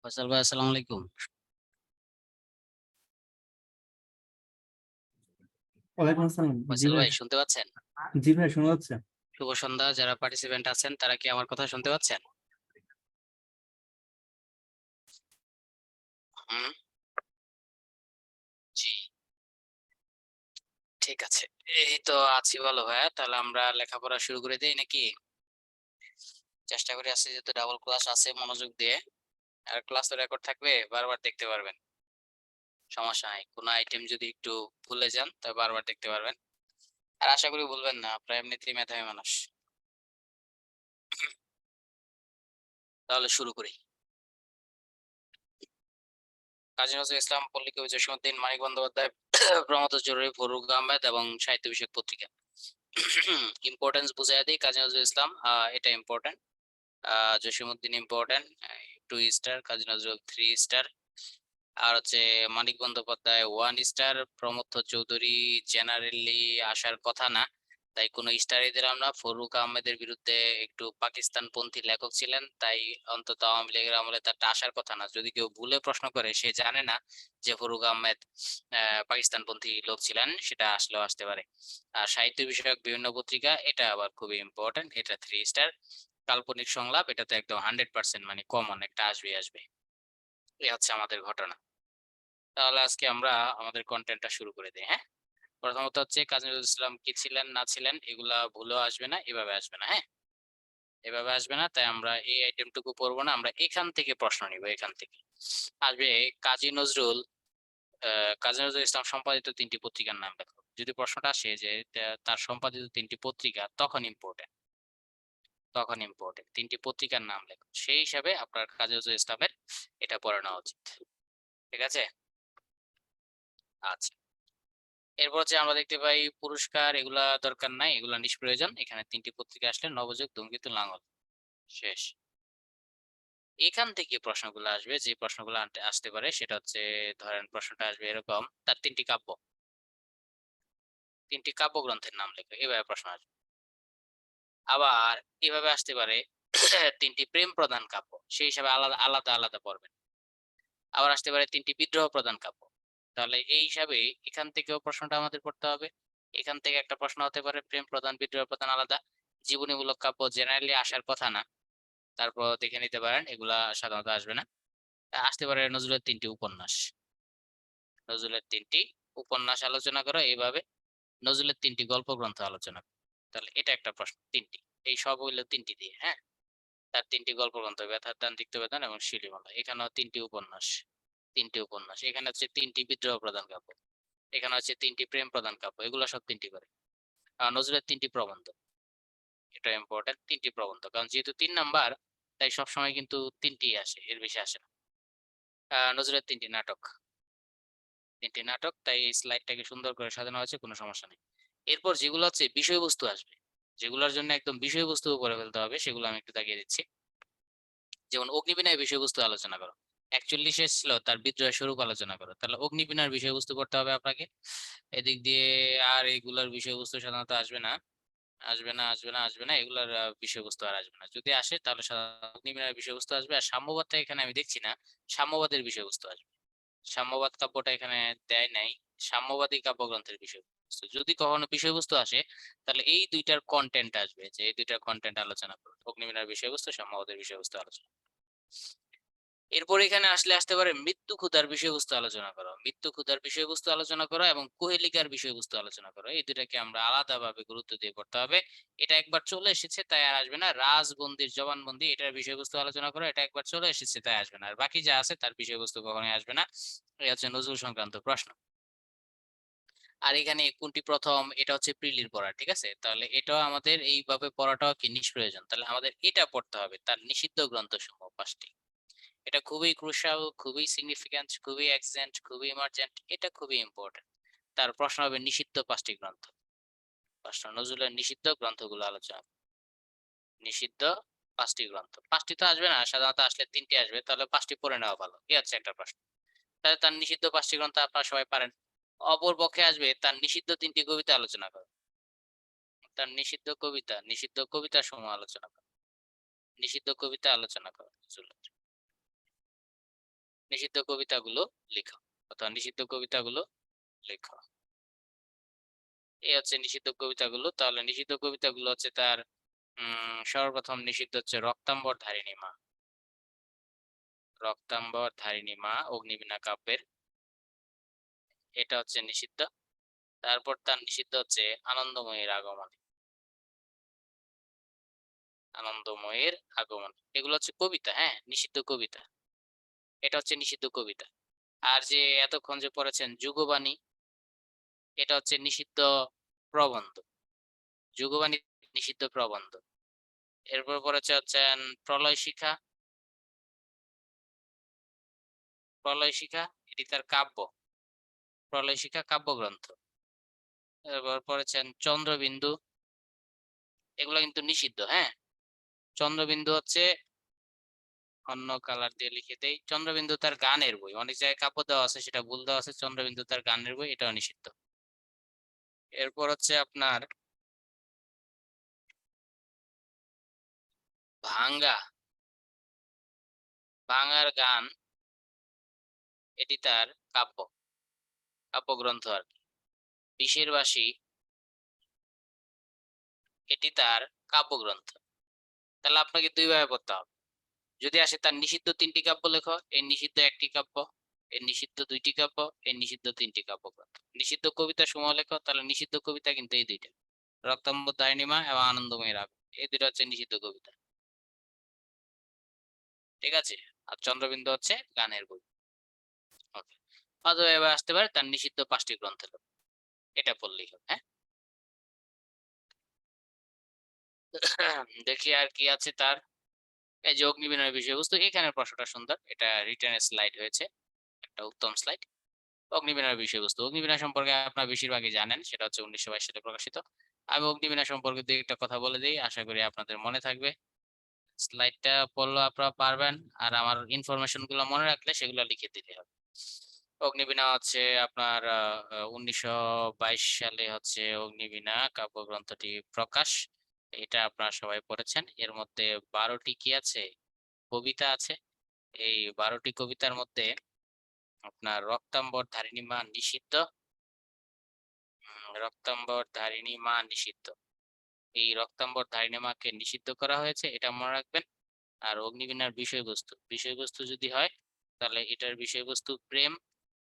ফয়সাল ভাই, আসসালামু আলাইকুম। ওয়ালাইকুম আসসালাম। জি ফয়সাল ভাই। ভাই, শুনতে পাচ্ছেন? জি ভাই, শোনা যাচ্ছে। শুভ সন্ধ্যা। যারা পার্টিসিপেন্ট আছেন তারা কি আমার কথা শুনতে পাচ্ছেন? হুম। জি, ঠিক আছে। এই তো আছি ভালো ভাইয়া। তাহলে আমরা লেখাপড়া শুরু করে দেই নাকি? চেষ্টা করি, আজকে যেহেতু ডাবল ক্লাস আছে, মনোযোগ দিয়ে। আর ক্লাস তো রেকর্ড থাকবে, বারবার দেখতে পারবেন। সমস্যা নাই। কোনো আইটেম যদি একটু ভুলে যান তবে বারবার দেখতে পারবেন। আর আশা করি ভুলবেন না, আপনারা এমনিতেই মেধাবী মানুষ। তাহলে শুরু করি। কাজী নজরুল ইসলাম, পল্লী কবি জসীমউদ্দিন, মানিক বন্দ্যোপাধ্যায়, প্রমথ জরুরি, ফরুক আহমেদ এবং সাহিত্য বিষয়ক পত্রিকা। ইম্পর্টেন্স বুঝাই দিই। কাজী নজরুল ইসলাম, এটা important. Jasimuddin important, 2 star. Kazi Nazrul 3 star. আর হচ্ছে মানিক বন্দ্যোপাধ্যায় 1 স্টার। প্রমথ চৌধুরী জেনারেলি আসার কথা না, তাই কোনো স্টারই দিলাম না। ফরুক আহমেদের বিরুদ্ধে একটু পাকিস্তানপন্থী লেখক ছিলেন, তাই অন্তত আওয়ামী লীগের আমলে তারটা আসার কথা না। যদি কেউ ভুলে প্রশ্ন করে, সে জানে না যে ফরুক আহমেদ পাকিস্তানপন্থী লোক ছিলেন, সেটা আসলেও আসতে পারে। আর সাহিত্য বিষয়ক বিভিন্ন পত্রিকা, এটা আবার খুবই ইম্পর্টেন্ট, এটা 3 স্টার। কাল্পনিক সংলাপ, এটা তো একদম 100% মানে কমন, একটা আসবে আসবে। এই হচ্ছে আমাদের ঘটনা। তাহলে আজকে আমরা আমাদের কন্টেন্টটা শুরু করে দিই, হ্যাঁ? প্রথমত হচ্ছে কাজী নজরুল ইসলাম কি ছিলেন না ছিলেন, এগুলা ভুলেও আসবে না, এভাবে আসবে না, হ্যাঁ? এভাবে আসবে না, তাই আমরা এই আইটেমটুকু পড়বো না, আমরা এখান থেকে প্রশ্ন নিব। এখান থেকে আসবে কাজী নজরুল কাজী নজরুল ইসলাম সম্পাদিত 3টি পত্রিকার নাম লেখো। যদি প্রশ্নটা আসে যে তার সম্পাদিত 3টি পত্রিকা, তখন ইম্পর্টেন্ট 3টি পত্রিকার নাম লেখো, সেই হিসাবে আপনার কাজী নজরুল ইসলামের এটা পড়ে নেওয়া উচিত। ঠিক আছে? আচ্ছা। এরপর যে আমরা দেখতে পাই পুরস্কার, এগুলা দরকার নাই, এগুলা নিষ্প্রয়োজন। এখানে 3টি পত্রিকা আসলে নবযুগ, ধূমকেতু, লাঙল, শেষ। এখান থেকে প্রশ্নগুলো আসবে, যে প্রশ্নগুলো আসতে পারে সেটা হচ্ছে, ধরেন প্রশ্নটা আসবে এরকম, তার 3টি কাব্যগ্রন্থের নাম লেখো, এভাবে প্রশ্ন আসবে। আবার এভাবে আসতে পারে 3টি প্রেম প্রধান কাব্য, সেই হিসাবে আলাদা আলাদা আলাদা পড়বেন। আবার আসতে পারে 3টি বিদ্রোহ প্রধান কাব্য। তাহলে এই হিসাবে এখান থেকেও প্রশ্নটা আমাদের পড়তে হবে। এখান থেকে একটা প্রশ্ন হতে পারে প্রেম প্রধান, বিদ্রোহ প্রধান আলাদা। জীবনীমূলক কাব্য জেনারেলি আসার কথা না, তারপর দেখে নিতে পারেন, এগুলা সাধারণত আসবে না। আসতে পারে নজরুলের 3টি উপন্যাস আলোচনা করো, এইভাবে নজরুলের 3টি গল্প গ্রন্থ আলোচনা করো। তাহলে এটা একটা প্রশ্ন। 3টি, এই সব হইলো 3টি দিয়ে, হ্যাঁ? তার 3টি গল্প গ্রন্থ, ব্যথার দান, তিক্তবেদন এবং শিলিমালা। এখানেও 3টি উপন্যাস। এখানে হচ্ছে 3টি বিদ্রোহ প্রধান কাব্য। এখানে হচ্ছে 3টি প্রেম প্রধান কাব্য। এগুলো সব 3টি করে। নজরুলের 3টি প্রবন্ধ, এটা ইম্পর্টেন্ট। 3টি প্রবন্ধ, কারণ যেহেতু 3 নাম্বার, তাই সবসময় কিন্তু 3টি আসে, এর বেশি আসে না। নজরুলের 3টি নাটক, তাই এই স্লাইডটাকে সুন্দর করে সাজানো হয়েছে, কোনো সমস্যা নেই। এরপর যেগুলো হচ্ছে বিষয়বস্তু আসবে, যেগুলোর জন্য একদম বিষয়বস্তু উপরে ফেলতে হবে, সেগুলো আমি একটু দাগিয়ে দিচ্ছি। যেমন অগ্নিবীণায় বিষয়বস্তু আলোচনা করো। 41 ছিল তার বিদ্রোহের স্বরূপ আলোচনা করো, তাহলে অগ্নিবীণার বিষয়বস্তু পড়তে হবে আপনাকে। এদিক দিয়ে আর এগুলোর বিষয়বস্তু সাধারণত আসবে না, এগুলার বিষয়বস্তু আর আসবে না। যদি আসে তাহলে সাধারণত অগ্নিবীণার বিষয়বস্তু আসবে। আর সাম্যবাদটা এখানে আমি দেখছি না, সাম্যবাদের বিষয়বস্তু আসবে। সাম্যবাদ কাব্যটা এখানে দেয় নাই। সাম্যবাদী কাব্যগ্রন্থের বিষয়বস্তু যদি কখনো বিষয়বস্তু আসে, তাহলে এই দুইটার কন্টেন্ট আসবে, যে এই দুইটার কন্টেন্ট আলোচনা করো, অগ্নিবীণার বিষয়বস্তু, সাম্যবাদের বিষয়বস্তু আলোচনা। এরপর এখানে আসতে পারে মৃত্যু ক্ষুধার বিষয়বস্তু আলোচনা করো, মৃত্যু ক্ষুধার বিষয়বস্তু আলোচনা করো এবং কোহেলিকার বিষয়বস্তু আলোচনা করো। এই দুটাকে আমরা আলাদাভাবে গুরুত্ব দিয়ে পড়তে হবে। এটা একবার চলে এসেছে তাই আর আসবে না। রাজবন্দির জবানবন্দি, এটার বিষয়বস্তু আলোচনা করো, এটা একবার চলে এসেছে তাই আসবে না। আর বাকি যা আছে তার বিষয়বস্তু কখনোই আসবে না। এই হচ্ছে নজরুল সংক্রান্ত প্রশ্ন। আর এখানে কোনটি প্রথম, এটা হচ্ছে প্রিলির পড়া, ঠিক আছে? তাহলে এটাও আমাদের এইভাবে পড়াটাও কি নিষ্প্রয়োজন। তাহলে আমাদের এটা পড়তে হবে, তার নিষিদ্ধ গ্রন্থসমূহ 5টি। এটা খুবই ক্রুশাল, খুবই সিগনিফিক্যান্ট, খুবই এক্সেন্ট, খুবই ইমার্জেন্ট, এটা খুবই ইম্পর্টেন্ট। তার প্রশ্ন হবে নিষিদ্ধ 5টি গ্রন্থ। প্রশ্ন, নজরুলের নিষিদ্ধ গ্রন্থগুলো আলোচনা। নিষিদ্ধ 5টি গ্রন্থ, 5টি তো আসবে না, সাধারণত আসলে 3টি আসবে, তাহলে 5টি পড়ে নেওয়া ভালো। এই হচ্ছে একটা প্রশ্ন। তাহলে তার নিষিদ্ধ 5টি গ্রন্থ আপনারা সবাই পারেন। অপর পক্ষে আসবে তার নিষিদ্ধ 3টি কবিতা আলোচনা করো। তার নিষিদ্ধ কবিতা সমূহ আলোচনা করো। নিষিদ্ধ কবিতা আলোচনা করো নজরুলের। নিষিদ্ধ কবিতাগুলো লেখো, অথবা নিষিদ্ধ কবিতাগুলো লেখো। এই হচ্ছে নিষিদ্ধ কবিতাগুলো। তাহলে নিষিদ্ধ কবিতাগুলো হচ্ছে তার সর্বপ্রথম নিষিদ্ধ হচ্ছে রক্তাম্বর ধারিণী মা। রক্তাম্বর ধারিণী মা অগ্নিবীণা কাব্যের, এটা হচ্ছে নিষিদ্ধ। তারপর তার নিষিদ্ধ হচ্ছে আনন্দময়ীর আগমন। আনন্দময়ীর আগমন এগুলো হচ্ছে কবিতা, হ্যাঁ, নিষিদ্ধ কবিতা। এটা হচ্ছে নিষিদ্ধ কবিতা। আর যে এতক্ষণ যে পড়েছেন যুগবাণী, এটা হচ্ছে নিষিদ্ধ প্রবন্ধ। যুগবাণী নিষিদ্ধ প্রবন্ধ। এরপর পড়েছে হচ্ছেন প্রলয় শিখা। প্রলয় শিখা এটি তার কাব্য। প্রলয় শিখা কাব্যগ্রন্থ। এরপর পড়েছেন চন্দ্রবিন্দু, এগুলো কিন্তু নিষিদ্ধ, হ্যাঁ। চন্দ্রবিন্দু হচ্ছে, অন্য কালার দিয়ে লিখে দেই, চন্দ্রবিন্দু তার গানের বই। অনেক জায়গায় কাব্য দেওয়া আছে, সেটা ভুল দেওয়া আছে। চন্দ্রবিন্দু তার গানের বই, এটাও নিষিদ্ধ। এরপর হচ্ছে আপনার ভাঙ্গা। ভাঙার গান, এটি তার কাব্য, কাব্যগ্রন্থ আর কি। বিষের বাসি, এটি তার কাব্যগ্রন্থ। তাহলে আপনাকে দুই ভাবে পড়তে হবে। যদি আসে তার নিষিদ্ধ 3টি কাব্য লেখো, এর নিষিদ্ধ 1টি কাব্য, এর নিষিদ্ধ 2টি কাব্য, এর নিষিদ্ধ 3টি কাব্যগ্রন্থ। নিষিদ্ধ কবিতা সমূহ লেখো, তাহলে নিষিদ্ধ কবিতা কিন্তু এই দুইটা, রক্তাম্বর ধারিণীমা এবং আনন্দময়ী রাগ, এই দুটো হচ্ছে নিষিদ্ধ কবিতা, ঠিক আছে। আর চন্দ্রবিন্দু হচ্ছে গানের বই। ওকে, অথবা এবার আসতে পারে তার নিষিদ্ধ 5টি গ্রন্থ লেখো, এটা পড়লেই হবে, হ্যাঁ। দেখি আর কি আছে তার। এই যে অগ্নিবীণার বিষয়বস্তু, এখানের প্রশ্নটা সুন্দর, এটা রিটেনের স্লাইড হয়েছে, একটা উত্তম স্লাইড। অগ্নিবীণার বিষয়বস্তু, অগ্নিবীণা সম্পর্কে আপনারা বেশিরভাগই জানেন, সেটা হচ্ছে 1922 সালে প্রকাশিত। আমি অগ্নিবীণা সম্পর্কে দুই একটা কথা বলে দিই, আশা করি আপনাদের মনে থাকবে। স্লাইডটা পড়লে আপনারা পারবেন, আর আমার ইনফরমেশন গুলো মনে রাখলে সেগুলো লিখে দিলে হবে। অগ্নিবীণা হচ্ছে আপনার 1922 সালে হচ্ছে অগ্নিবীণা কাব্যগ্রন্থটি প্রকাশ। এটা আপনারা সবাই পড়েছেন। এর মধ্যে 12টি কি আছে, কবিতা আছে। এই 12টি কবিতার মধ্যে আপনার রক্তাম্বর ধারিণী মা নিষিদ্ধ। রক্তাম্বর ধারিণী মা নিষিদ্ধ। এই রক্তাম্বর ধারিণী মাকে নিষিদ্ধ করা হয়েছে, এটা মনে রাখবেন। আর অগ্নিবীণার বিষয়বস্তু, বিষয়বস্তু যদি হয় তাহলে এটার বিষয়বস্তু প্রেম,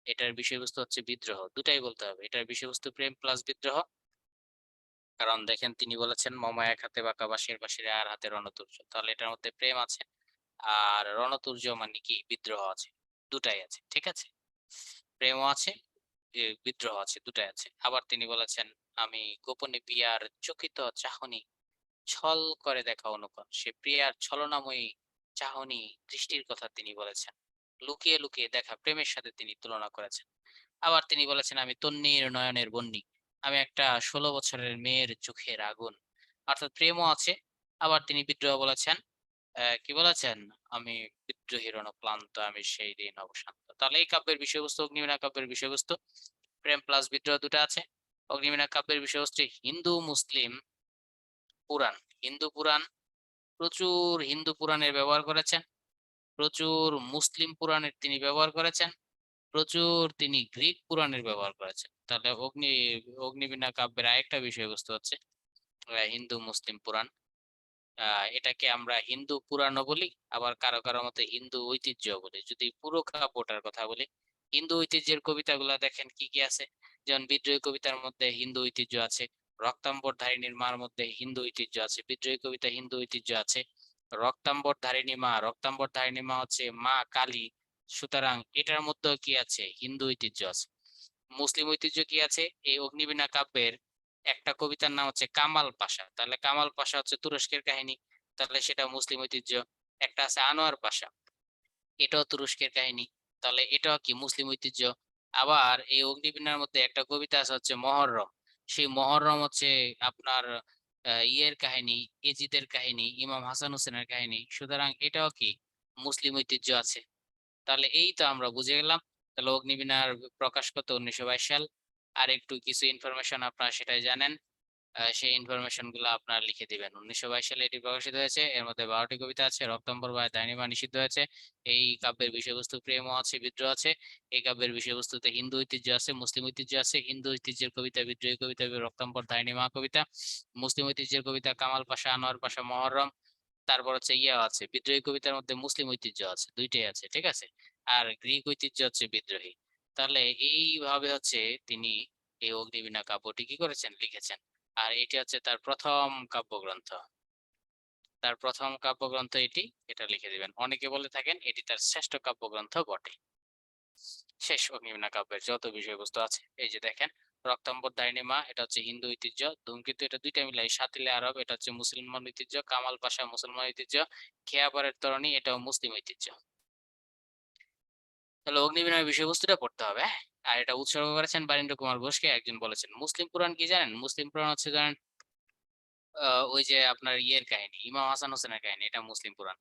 এটার বিষয়বস্তু হচ্ছে বিদ্রোহ, দুটাই বলতে হবে। এটার বিষয়বস্তু প্রেম প্লাস বিদ্রোহ। কারণ দেখেন তিনি বলেছেন মম এক হাতে বাঁকা বাঁশের বাঁশিরে আর হাতে রণতুর্য, তাহলে এটার মধ্যে প্রেম আছে, আর রণতুর্য মানে কি বিদ্রোহ আছে, দুটাই আছে, ঠিক আছে। প্রেমও আছে, বিদ্রোহ আছে, দুটাই আছে। আবার তিনি বলেছেন আমি গোপনে পিয়ার চকিত চাহনি ছল করে দেখা অনুকরণ, সে প্রিয়ার ছলনাময়ী চাহনি দৃষ্টির কথা তিনি বলেছেন। লুকিয়ে লুকিয়ে দেখা প্রেমের সাথে তিনি তুলনা করেছেন। আবার তিনি বলেছেন আমি তন্বীর নয়নের বন্যী, আমি একটা 16 বছরের মেয়ের চোখের আগুন, অর্থাৎ প্রেমও আছে। আবার তিনি বিদ্রোহ বলেছেন, কি বলেছেন, আমি বিদ্রোহীর ক্লান্ত আমি সেই দিন অবসান্ত। তাহলে এই কাব্যের বিষয়বস্তু, অগ্নিবীণা কাব্যের বিষয়বস্তু প্রেম প্লাস বিদ্রোহ দুটো আছে। অগ্নিবীণা কাব্যের বিষয়বস্তু হিন্দু মুসলিম পুরাণ, হিন্দু পুরাণ, প্রচুর হিন্দু পুরাণের ব্যবহার করেছেন, প্রচুর মুসলিম পুরাণের তিনি ব্যবহার করেছেন, প্রচুর তিনি গ্রিক পুরাণের ব্যবহার করেছেন। তাহলে অগ্নিবীণা কাব্যের আরেকটা বিষয়বস্তু হচ্ছে হিন্দু মুসলিম পুরাণ। এটাকে আমরা হিন্দু পুরাণও বলি, আবার কারো কারো মতে হিন্দু ঐতিহ্য বলি। যদি পুরো কাব্যটার কথা বলি, হিন্দু ঐতিহ্যের কবিতাগুলো দেখেন কি কি আছে। যেমন বিদ্রোহী কবিতার মধ্যে হিন্দু ঐতিহ্য আছে, রক্তাম্বর ধারিণীর মার মধ্যে হিন্দু ঐতিহ্য আছে, বিদ্রোহী কবিতা হিন্দু ঐতিহ্য আছে। রক্তাম্বর ধারিণী মা, রক্তাম্বর ধারিণী মা হচ্ছে মা কালী, সুতরাং এটার মধ্যেও কি আছে, হিন্দু ঐতিহ্য আছে। মুসলিম ঐতিহ্য কি আছে, এই অগ্নিবীণা কাব্যের একটা কবিতার নাম হচ্ছে কামাল পাশা, তাহলে কামাল পাশা হচ্ছে তুরস্কের কাহিনী, তাহলে সেটা মুসলিম ঐতিহ্য। একটা আছে আনোয়ার পাশা, এটাও তুরস্কের কাহিনী, তাহলে এটাও কি মুসলিম ঐতিহ্য। আবার এই অগ্নিবীণার মধ্যে একটা কবিতা আছে হচ্ছে মহররম, সেই মহররম হচ্ছে আপনার ইয়ের কাহিনী, এজিদের কাহিনী, ইমাম হাসান হোসেনের কাহিনী, সুতরাং এটাও কি মুসলিম ঐতিহ্য আছে। তাহলে এই তো আমরা বুঝে গেলাম। তাহলে অগ্নিবীণার প্রকাশ কত, 1922 সাল। আর একটু কিছু ইনফরমেশন আপনারা সেটাই জানেন। সেই ইনফরমেশন গুলো আপনারা লিখে দিবেন। 1922 সালে এটি প্রকাশিত হয়েছে। এর মধ্যে ১২ টি কবিতা আছে। রক্তাম্বর বা দাইনিমা নিষিদ্ধ হয়েছে। এই কাব্যের বিষয়বস্তু প্রেমও আছে, বিদ্রোহ আছে। এই কাব্যের বিষয়বস্তুতে হিন্দু ঐতিহ্য আছে, মুসলিম ঐতিহ্য আছে। হিন্দু ঐতিহ্যের কবিতা বিদ্রোহী কবিতা রক্তাম্বর দাইনিমা কবিতা। মুসলিম ঐতিহ্যের কবিতা কামাল পাশা, আনোয়ার পাশা, মহররম। তারপর হচ্ছে ইয়া আছে, বিদ্রোহী কবিতার মধ্যে মুসলিম ঐতিহ্য আছে। ২ টাই আছে। ঠিক আছে? আর গ্রিক ঐতিহ্য হচ্ছে বিদ্রোহী। তাহলে এইভাবে হচ্ছে তিনি এই অগ্নিবীণা কাব্যটি কি করেছেন? লিখেছেন। আর এটি হচ্ছে তার ১ম কাব্যগ্রন্থ। তার ১ম কাব্যগ্রন্থ এটি। এটা লিখে দিবেন। অনেকে বলে থাকেন এটি তার শ্রেষ্ঠ কাব্যগ্রন্থ বটে। শেষ অগ্নিবীণা কাব্যের যত বিষয়বস্তু আছে। এই যে দেখেন, রক্তাম্বর দাইনিমা এটা হচ্ছে হিন্দু ঐতিহ্য, ধূমকেতু এটা ২ টা মিলাই সাতিলে আরব এটা হচ্ছে মুসলমান ঐতিহ্য, কামাল পাশা মুসলমান ঐতিহ্য, খেয়াপাড়ের তরণী এটাও মুসলিম ঐতিহ্য। তাহলে অগ্নিবীণার বিষয়বস্তুটা পড়তে হবে, হ্যাঁ? আর এটা উৎসর্গ করেছেন বারীন্দ্র কুমার ঘোষকে, একজন বলেছেন। মুসলিম পুরাণ কি জানেন? মুসলিম পুরাণ হচ্ছে জানেন ওই যে আপনার ইয়ের কাহিনী, ইমাম হাসান হোসেনের কাহিনী, এটা মুসলিম পুরাণ।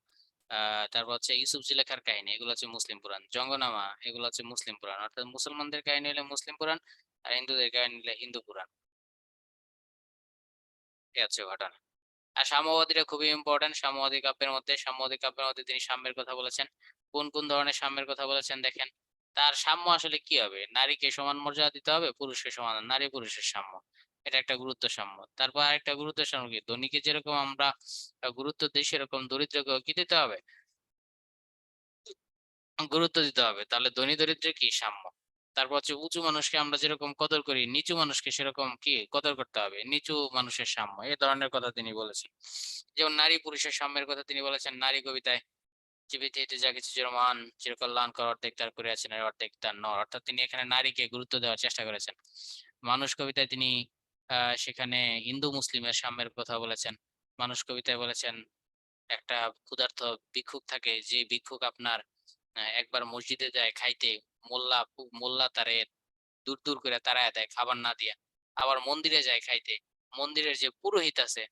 তারপর হচ্ছে ইউসুফ জুলেখার কাহিনী, এগুলো হচ্ছে মুসলিম পুরাণ। জঙ্গনামা এগুলো হচ্ছে মুসলিম পুরাণ। অর্থাৎ মুসলমানদের কাহিনী হলে মুসলিম পুরাণ, আর হিন্দুদের কাহিনী হলে হিন্দু পুরাণ। এই হচ্ছে ঘটনা। আর সাম্যবাদীরা খুবই ইম্পর্টেন্ট। সাম্যবাদী কাব্যের মধ্যে তিনি সাম্যের কথা বলেছেন। কোন কোন ধরনের সাম্যের কথা বলেছেন দেখেন। তার সাম্য আসলে কি হবে? নারীকে সমান মর্যাদা দিতে হবে, পুরুষকে সমান, নারী পুরুষের সাম্য। এটা একটা গুরুত্ব সাম্য। তারপর আরেকটা গুরুত্ব সাম্য কি? ধনীকে যেরকম আমরা গুরুত্ব দিই সেরকম দরিদ্রকেও কি দিতে হবে? গুরুত্ব দিতে হবে। তাহলে ধনী দরিদ্রের কি? সাম্য। তারপর হচ্ছে উঁচু মানুষকে আমরা যেরকম কদর করি, নিচু মানুষকে সেরকম কি কদর করতে হবে। নিচু মানুষের সাম্য। এ ধরনের কথা তিনি বলেছেন। যেমন নারী পুরুষের সাম্যের কথা তিনি বলেছেন নারী কবিতায়, যে পৃথিবীতে যা কিছু চিরমান চিরকল্যাণকর অর্ধেক তার করিয়াছেন আর অর্ধেক তার নর। অর্থাৎ তিনি এখানে নারীকে গুরুত্ব দেওয়ার চেষ্টা করেছেন। মানুষ কবিতায় তিনি সেখানে হিন্দু মুসলিমের সাম্যের কথা বলেছেন। মানুষ কবিতায় বলেছেন একটা ক্ষুধার্ত ভিক্ষুক থাকে, যে ভিক্ষুক আপনার একবার মসজিদে যায় খাইতে, মোল্লা তারে দূর দূর করে তাড়াইয়া দেয় খাবার না দিয়া। আবার মন্দিরে যায় খাইতে, মন্দিরের যে পুরোহিত আছে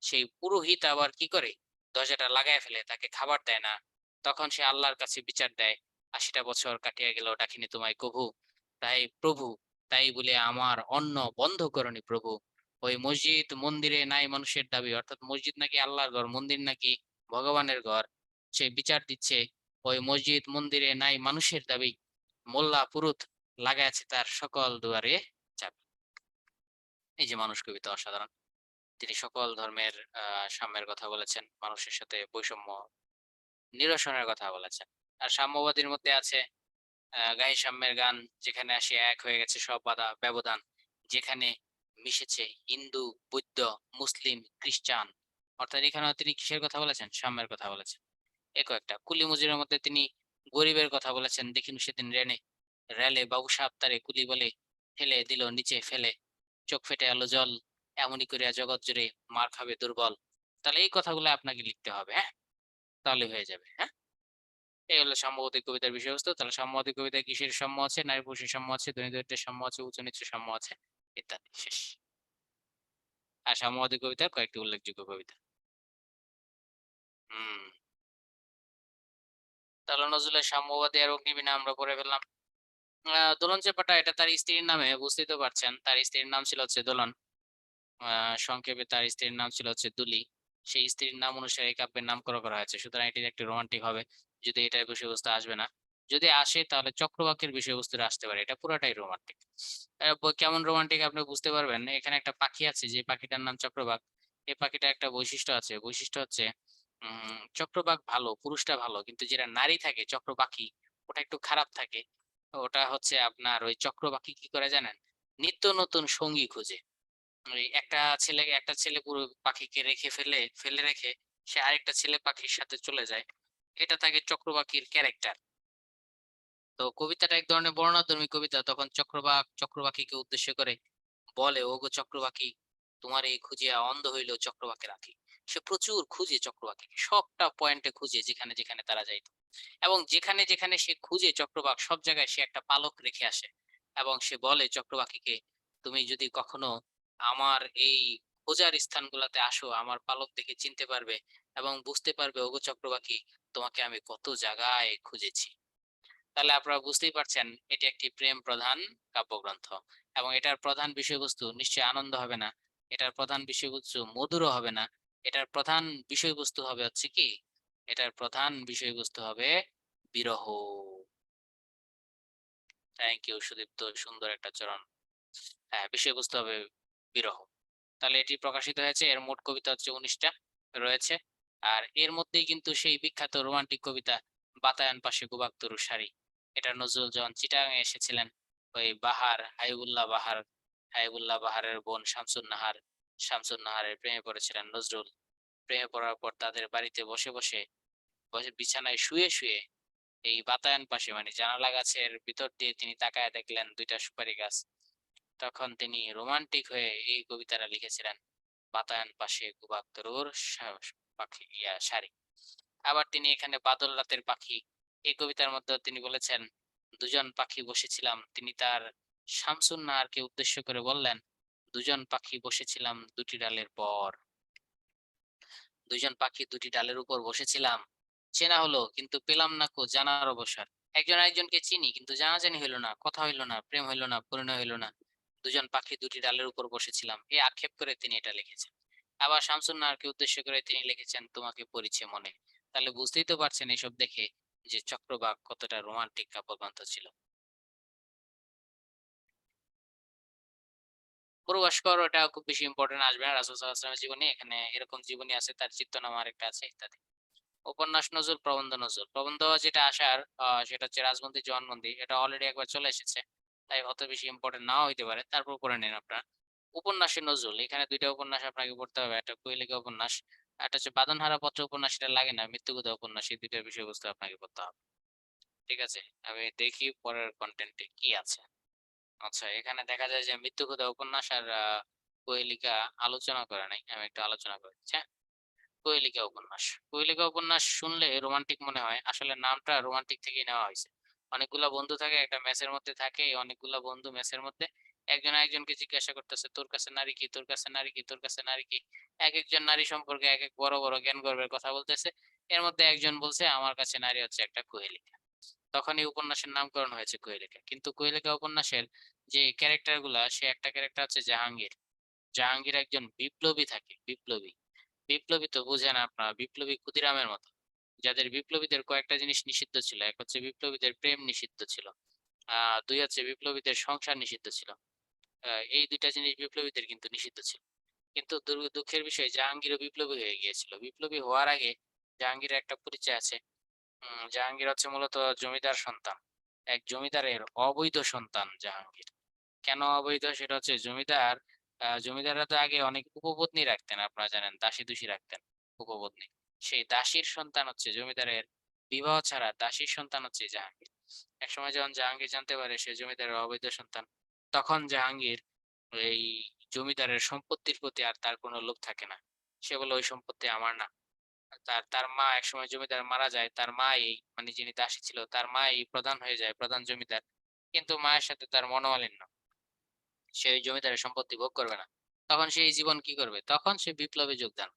সেই পুরোহিত আবার কি করে? দরজাটা লাগায় ফেলে, তাকে খাবার দেয় না। তখন সে আল্লাহর কাছে বিচার দেয়, ৮০টা বছর কাটিয়া গেল ডাকিনি তোমায় কভু। প্রভু, তাই বলে আমার অন্ন বন্ধ করনি প্রভু। ওই মসজিদ মন্দিরে নাই মানুষের দাবি। অর্থাৎ মসজিদ নাকি আল্লাহর ঘর, মন্দির নাকি ভগবানের ঘর। সে বিচার দিচ্ছে, ওই মসজিদ মন্দিরে নাই মানুষের দাবি। মোল্লা পুরুত লাগায় আছে তার সকল দুয়ারে চাবি। এই যে মানুষ কবিতা অসাধারণ। তিনি সকল ধর্মের সাম্যের কথা বলেছেন। মানুষের সাথে বৈষম্য নিরসনের কথা বলেছেন। আর সাম্যবাদীর মধ্যে আছে গাহি সাম্যের গান, যেখানে আসি এক হয়ে গেছে সব বাধা ব্যবধান। যেখানে মিশেছে হিন্দু, বৌদ্ধ, মুসলিম, খ্রিস্টান। অর্থাৎ এখানেও তিনি কিসের কথা বলেছেন? সাম্যের কথা বলেছেন। একটা কুলি মজুরের মধ্যে তিনি গরিবের কথা বলেছেন। দেখিনু সেদিন রেলে বাবু সাহেব তারে কুলি বলে ঠেলে দিল নিচে ফেলে। চোখ ফেটে এলো জল, এমনি করিয়া জগৎ জুড়ে মার খাবে দুর্বল। তাহলে এই কথাগুলো আপনাকে লিখতে হবে, হ্যাঁ? তাহলে হয়ে যাবে, হ্যাঁ? এই হলো সাম্যবাদী কবিতার বিষয়বস্তু। তাহলে সাম্যবাদী কবিতায় কিসের সাম্য আছে? নারী পুরুষের সাম্য আছে, ধনী দরিদ্রের সাম্য আছে, উঁচু নিচু সাম্য আছে, ইত্যাদি। শেষ। আর সাম্যবাদী কবিতার কয়েকটি উল্লেখযোগ্য কবিতা। হুম। তাহলে নজরুলের সাম্যবাদী আর অগ্নিবীণা আমরা পড়ে ফেললাম। দোলন চেপাটা এটা তার স্ত্রীর নামে, বুঝতেই তো পারছেন। তার স্ত্রীর নাম ছিল হচ্ছে দোলন। সংক্ষেপে তার স্ত্রীর নাম ছিল হচ্ছে দুলি। সেই স্ত্রীর নাম অনুসারে এই কাব্যের নামকরণ করা হয়েছে। সুতরাং এটি একটি রোমান্টিক হবে। যদি এটার বিষয়বস্তু আসবে না। যদি আসে তাহলে চক্রবাকের বিষয়বস্তুটা আসতে পারে। এটা পুরাটাই রোমান্টিক। কেমন রোমান্টিক আপনি বুঝতে পারবেন। এখানে একটা পাখি আছে, যে পাখিটার নাম চক্রবাক। এই পাখিটার একটা বৈশিষ্ট্য আছে। বৈশিষ্ট্য হচ্ছে চক্রবাক ভালো, পুরুষটা ভালো। কিন্তু যেটা নারী থাকে চক্রবাকি, ওটা একটু খারাপ থাকে। ওটা হচ্ছে আপনার ওই চক্রবাকি কি করে জানেন? নিত্য নতুন সঙ্গী খুঁজে। ওই একটা ছেলে পুরো পাখিকে ফেলে রেখে সে আরেকটা ছেলে পাখির সাথে চলে যায়। এটা থাকে চক্রবাকির ক্যারেক্টার। তো কবিতাটা এক ধরনের বর্ণনাধর্মী কবিতা। তখন চক্রবাকিকে উদ্দেশ্য করে বলে, ওগো চক্রবাকি, তোমার এই খুঁজিয়া অন্ধ হইল চক্রবাকের আঁখি। সে প্রচুর খুঁজে চক্রবাকিকে, সবটা পয়েন্টে খুঁজে যেখানে যেখানে তারা যাইত। এবং যেখানে যেখানে সে খুঁজে চক্রবাক, সব জায়গায় সে একটা পালক রেখে আসে। এবং সে বলে চক্রবাকিকে, তুমি যদি কখনো আমার এই খোঁজার স্থানগুলাতে আসো, আমার পালক দেখে চিনতে পারবে এবং বুঝতে পারবে, ওগো চক্রবাকি, তোমাকে আমি কত জায়গায় খুঁজেছি। তাহলে আপনারা বুঝতেই পারছেন এটি একটি প্রেম প্রধান কাব্যগ্রন্থ, এবং এটার প্রধান বিষয়বস্তু নিশ্চয়ই আনন্দ হবে না? এটার প্রধান বিষয়বস্তু মধুরও হবে না। এটার প্রধান বিষয়বস্তু হবে হচ্ছে কি? এটার প্রধান বিষয়বস্তু হবে বিরহ। থ্যাংক ইউ সুদীপ্ত, সুন্দর একটা চরণ। হ্যাঁ, বিষয়বস্তু হবে বিরহ। তাহলে এটি প্রকাশিত হয়েছে, এর মোট কবিতা হচ্ছে 19টা রয়েছে। আর এর মধ্যেই কিন্তু সেই বিখ্যাত রোমান্টিক কবিতা বাতায়ন পাশে গুবাক্তরু সারি। এটা নজরুল যখন চিটাগাং এ এসেছিলেন, ওই হাইবুল্লাহ বাহারের বোন শামসুন নাহারের প্রেমে পড়েছিলেন নজরুল। প্রেমে পড়ার পর তাদের বাড়িতে বসে বসে বসে বিছানায় শুয়ে শুয়ে এই বাতায়ন পাশে মানে জানালা গাছের ভিতর দিয়ে তিনি তাকায় দেখলেন দুইটা সুপারি গাছ। তখন তিনি রোমান্টিক হয়ে এই কবিতাটা লিখেছিলেন, বাতায়ন পাশে গুবাক্তরুর পাখি সারি। আবার তিনি এখানে বাদল রাতের পাখি, এই কবিতার মধ্যে তিনি বলেছেন, দুজন পাখি বসেছিলাম, তিনি তার শামসুন নাহারকে উদ্দেশ্য করে বললেন, দুজন পাখি বসেছিলাম দুটি ডালের পর। দুইজন পাখি দুটি ডালের উপর বসেছিলাম, চেনা হলো কিন্তু পেলাম না কো জানার অবসর। একজন আরেকজনকে চিনি কিন্তু জানাজানি হইলো না, কথা হইলো না, প্রেম হইলো না, পরিণয় হইলো না। দুজন পাখি দুটি ডালের উপর বসেছিলাম, এই আক্ষেপ করে তিনি এটা লিখেছেন। আবার শামসুন নাহারকে উদ্দেশ্য করে তিনি লিখেছেন, তোমাকে পড়িছে মনে। তাহলে বুঝতেই তো পারছেন এইসব দেখে যে চক্রবাক কতটা রোমান্টিক কাব্যগ্রন্থ ছিল। পূর্বভাস্কর ওটা খুব বেশি ইম্পর্টেন্ট আসবে না, রাসূল সাল্লাল্লাহু আলাইহি ওয়াসাল্লামের জীবনী, এখানে এরকম জীবনী আছে, তার চিত্রনামা আরেকটা আছে ইত্যাদি। উপন্যাস নজরুল, প্রবন্ধ নজরুল। প্রবন্ধ যেটা আসার সেটা হচ্ছে রাজবন্দী জবানবন্দি, এটা অলরেডি একবার চলে এসেছে, তাই অত বেশি ইম্পর্টেন্ট নাও হইতে পারে, তারপর পড়ে নিন আপনারা। উপন্যাসের নজরুল, এখানে দুইটা উপন্যাস আপনাকে পড়তে হবে, একটা কোয়েলিকা উপন্যাস, একটা হচ্ছে বাঁধনহারা পত্র উপন্যাস, এটা লাগে না, মৃত্যুকথা উপন্যাস, এই দুইটার বিষয়বস্তু আপনাকে পড়তে হবে। ঠিক আছে, আমি দেখি পরের কন্টেন্টে কি আছে। আচ্ছা, এখানে দেখা যায় যে মৃত্যুকথা উপন্যাস আর কোয়েলিকা আলোচনা করে নাই, আমি একটু আলোচনা করি, হ্যাঁ। কোয়েলিকা উপন্যাস, কোয়েলিকা উপন্যাস শুনলে রোমান্টিক মনে হয়, আসলে নামটা রোমান্টিক থেকেই নেওয়া হয়েছে। অনেকগুলা বন্ধু থাকে, একটা মেসের মধ্যে থাকে, এই অনেকগুলা বন্ধু মেসের মধ্যে একজন আরেকজনকে জিজ্ঞাসা করতেছে, তোর কাছে নারী কি, তোর কাছে নারী কি, তোর কাছে নারী কি। এক একজন নারী সম্পর্কে এক এক বড় বড় জ্ঞান গর্বের কথা বলতেছে। এর মধ্যে একজন বলছে, আমার কাছে নারী হচ্ছে একটা কোয়েলিকা। তখন এই উপন্যাসের নামকরণ হয়েছে কোয়েলিকা। কিন্তু কোয়েলিকা উপন্যাসের যে ক্যারেক্টার গুলা, সে একটা ক্যারেক্টার হচ্ছে জাহাঙ্গীর। জাহাঙ্গীর একজন বিপ্লবী থাকে, বিপ্লবী। বিপ্লবী তো বুঝেন আপনারা, বিপ্লবী ক্ষুদিরামের মতো, যাদের বিপ্লবীদের কয়েকটা জিনিস নিষিদ্ধ ছিল। এক হচ্ছে বিপ্লবীদের প্রেম নিষিদ্ধ ছিল, দুই হচ্ছে বিপ্লবীদের সংসার নিষিদ্ধ ছিল। এই দুইটা জিনিস বিপ্লবীদের কিন্তু নিষিদ্ধ ছিল। কিন্তু দুঃখের বিষয়, জাহাঙ্গীরও বিপ্লবী হয়ে গিয়েছিল। বিপ্লবী হওয়ার আগে জাহাঙ্গীরের একটা পরিচয় আছে। জাহাঙ্গীর হচ্ছে মূলত জমিদার সন্তান, এক জমিদারের অবৈধ সন্তান জাহাঙ্গীর। কেন অবৈধ সেটা হচ্ছে, জমিদাররা তো আগে অনেক উপপত্নী রাখতেন, আপনারা জানেন, দাসী দুষী রাখতেন, উপপত্নী। সেই দাসীর সন্তান হচ্ছে জমিদারের, বিবাহ ছাড়া দাসীর সন্তান হচ্ছে জাহাঙ্গীর। একসময় যখন জাহাঙ্গীর জানতে পারে সে জমিদারের অবৈধ সন্তান, তখন জাহাঙ্গীর এই জমিদারের সম্পত্তির প্রতি আর তার কোনো লোভ থাকে না। সে বলে, ওই সম্পত্তি আমার না। তার তার মা, একসময় জমিদার মারা যায়, তার মা এই মানে যিনি দাসী ছিল তার মা এই প্রধান হয়ে যায়, প্রধান জমিদার। কিন্তু মায়ের সাথে তার মনোমালিন্য, সে ওই জমিদারের সম্পত্তি ভোগ করবে না। তখন সে এই জীবন কি করবে, তখন সে বিপ্লবে যোগদান।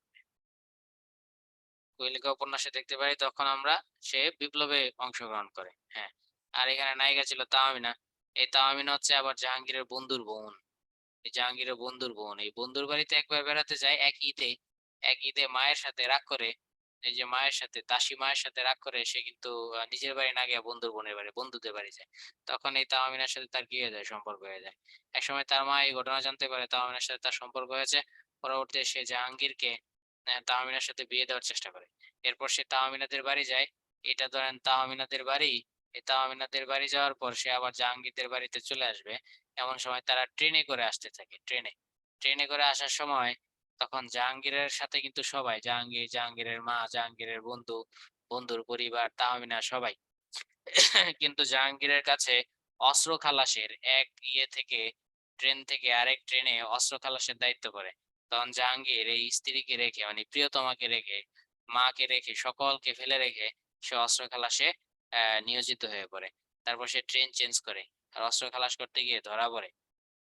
কোয়েলিকা উপন্যাসে দেখতে পাই তখন আমরা, সে বিপ্লবে অংশগ্রহণ করে, হ্যাঁ। আর এখানে নায়িকা ছিল তাহমিনা। এই তাহমিনা হচ্ছে আবার জাহাঙ্গীরের বন্ধুর বোন। এই জাহাঙ্গীরের বন্ধুর বোন এই বন্ধুর বাড়িতে একবার বেড়াতে যায় এক ঈদে। এক ঈদে মায়ের সাথে রাগ করে, এই যে মায়ের সাথে, দাসী মায়ের সাথে রাগ করে, সে কিন্তু নিজের বাড়ি না গিয়ে বন্ধুর বোনের বাড়ি, বন্ধুদের বাড়ি যায়। তখন এই তাহমিনার সাথে তার কি হয়ে যায়, সম্পর্ক হয়ে যায়। একসময় তার মা এই ঘটনা জানতে পারে, তাহমিনার সাথে তার সম্পর্ক হয়েছে। পরবর্তীতে সে জাহাঙ্গীরকে তাহমিনার সাথে বিয়ে দেওয়ার চেষ্টা করে। এরপর সে তাহমিনাদের বাড়ি যায়। এটা ধরেন তাহমিনাদের বাড়ি। এই তাহমিনাদের বাড়ি যাওয়ার পর সে আবার জাহাঙ্গীরদের বাড়িতে চলে আসবে। এমন সময় তারা ট্রেনে করে আসতে থাকে, ট্রেনে ট্রেনে করে আসার সময় তখন জাহাঙ্গীরের সাথে কিন্তু সবাই, জাহাঙ্গীর, জাহাঙ্গীরের মা, জাহাঙ্গীরের বন্ধু, বন্ধুর পরিবার, তাহমিনা সবাই। কিন্তু জাহাঙ্গীরের কাছে অস্ত্র খালাসের এক ইয়ে থেকে, ট্রেন থেকে আরেক ট্রেনে অস্ত্র খালাসের দায়িত্ব পড়ে। তখন জাহাঙ্গীর এই স্ত্রীকে রেখে মানে প্রিয়তমাকে রেখে, মাকে রেখে, সকলকে ফেলে রেখে সে অস্ত্র খালাসে নিয়োজিত হয়ে পড়ে। তারপর সে ট্রেন চেঞ্জ করে, আর অস্ত্র খালাস করতে গিয়ে ধরা পড়ে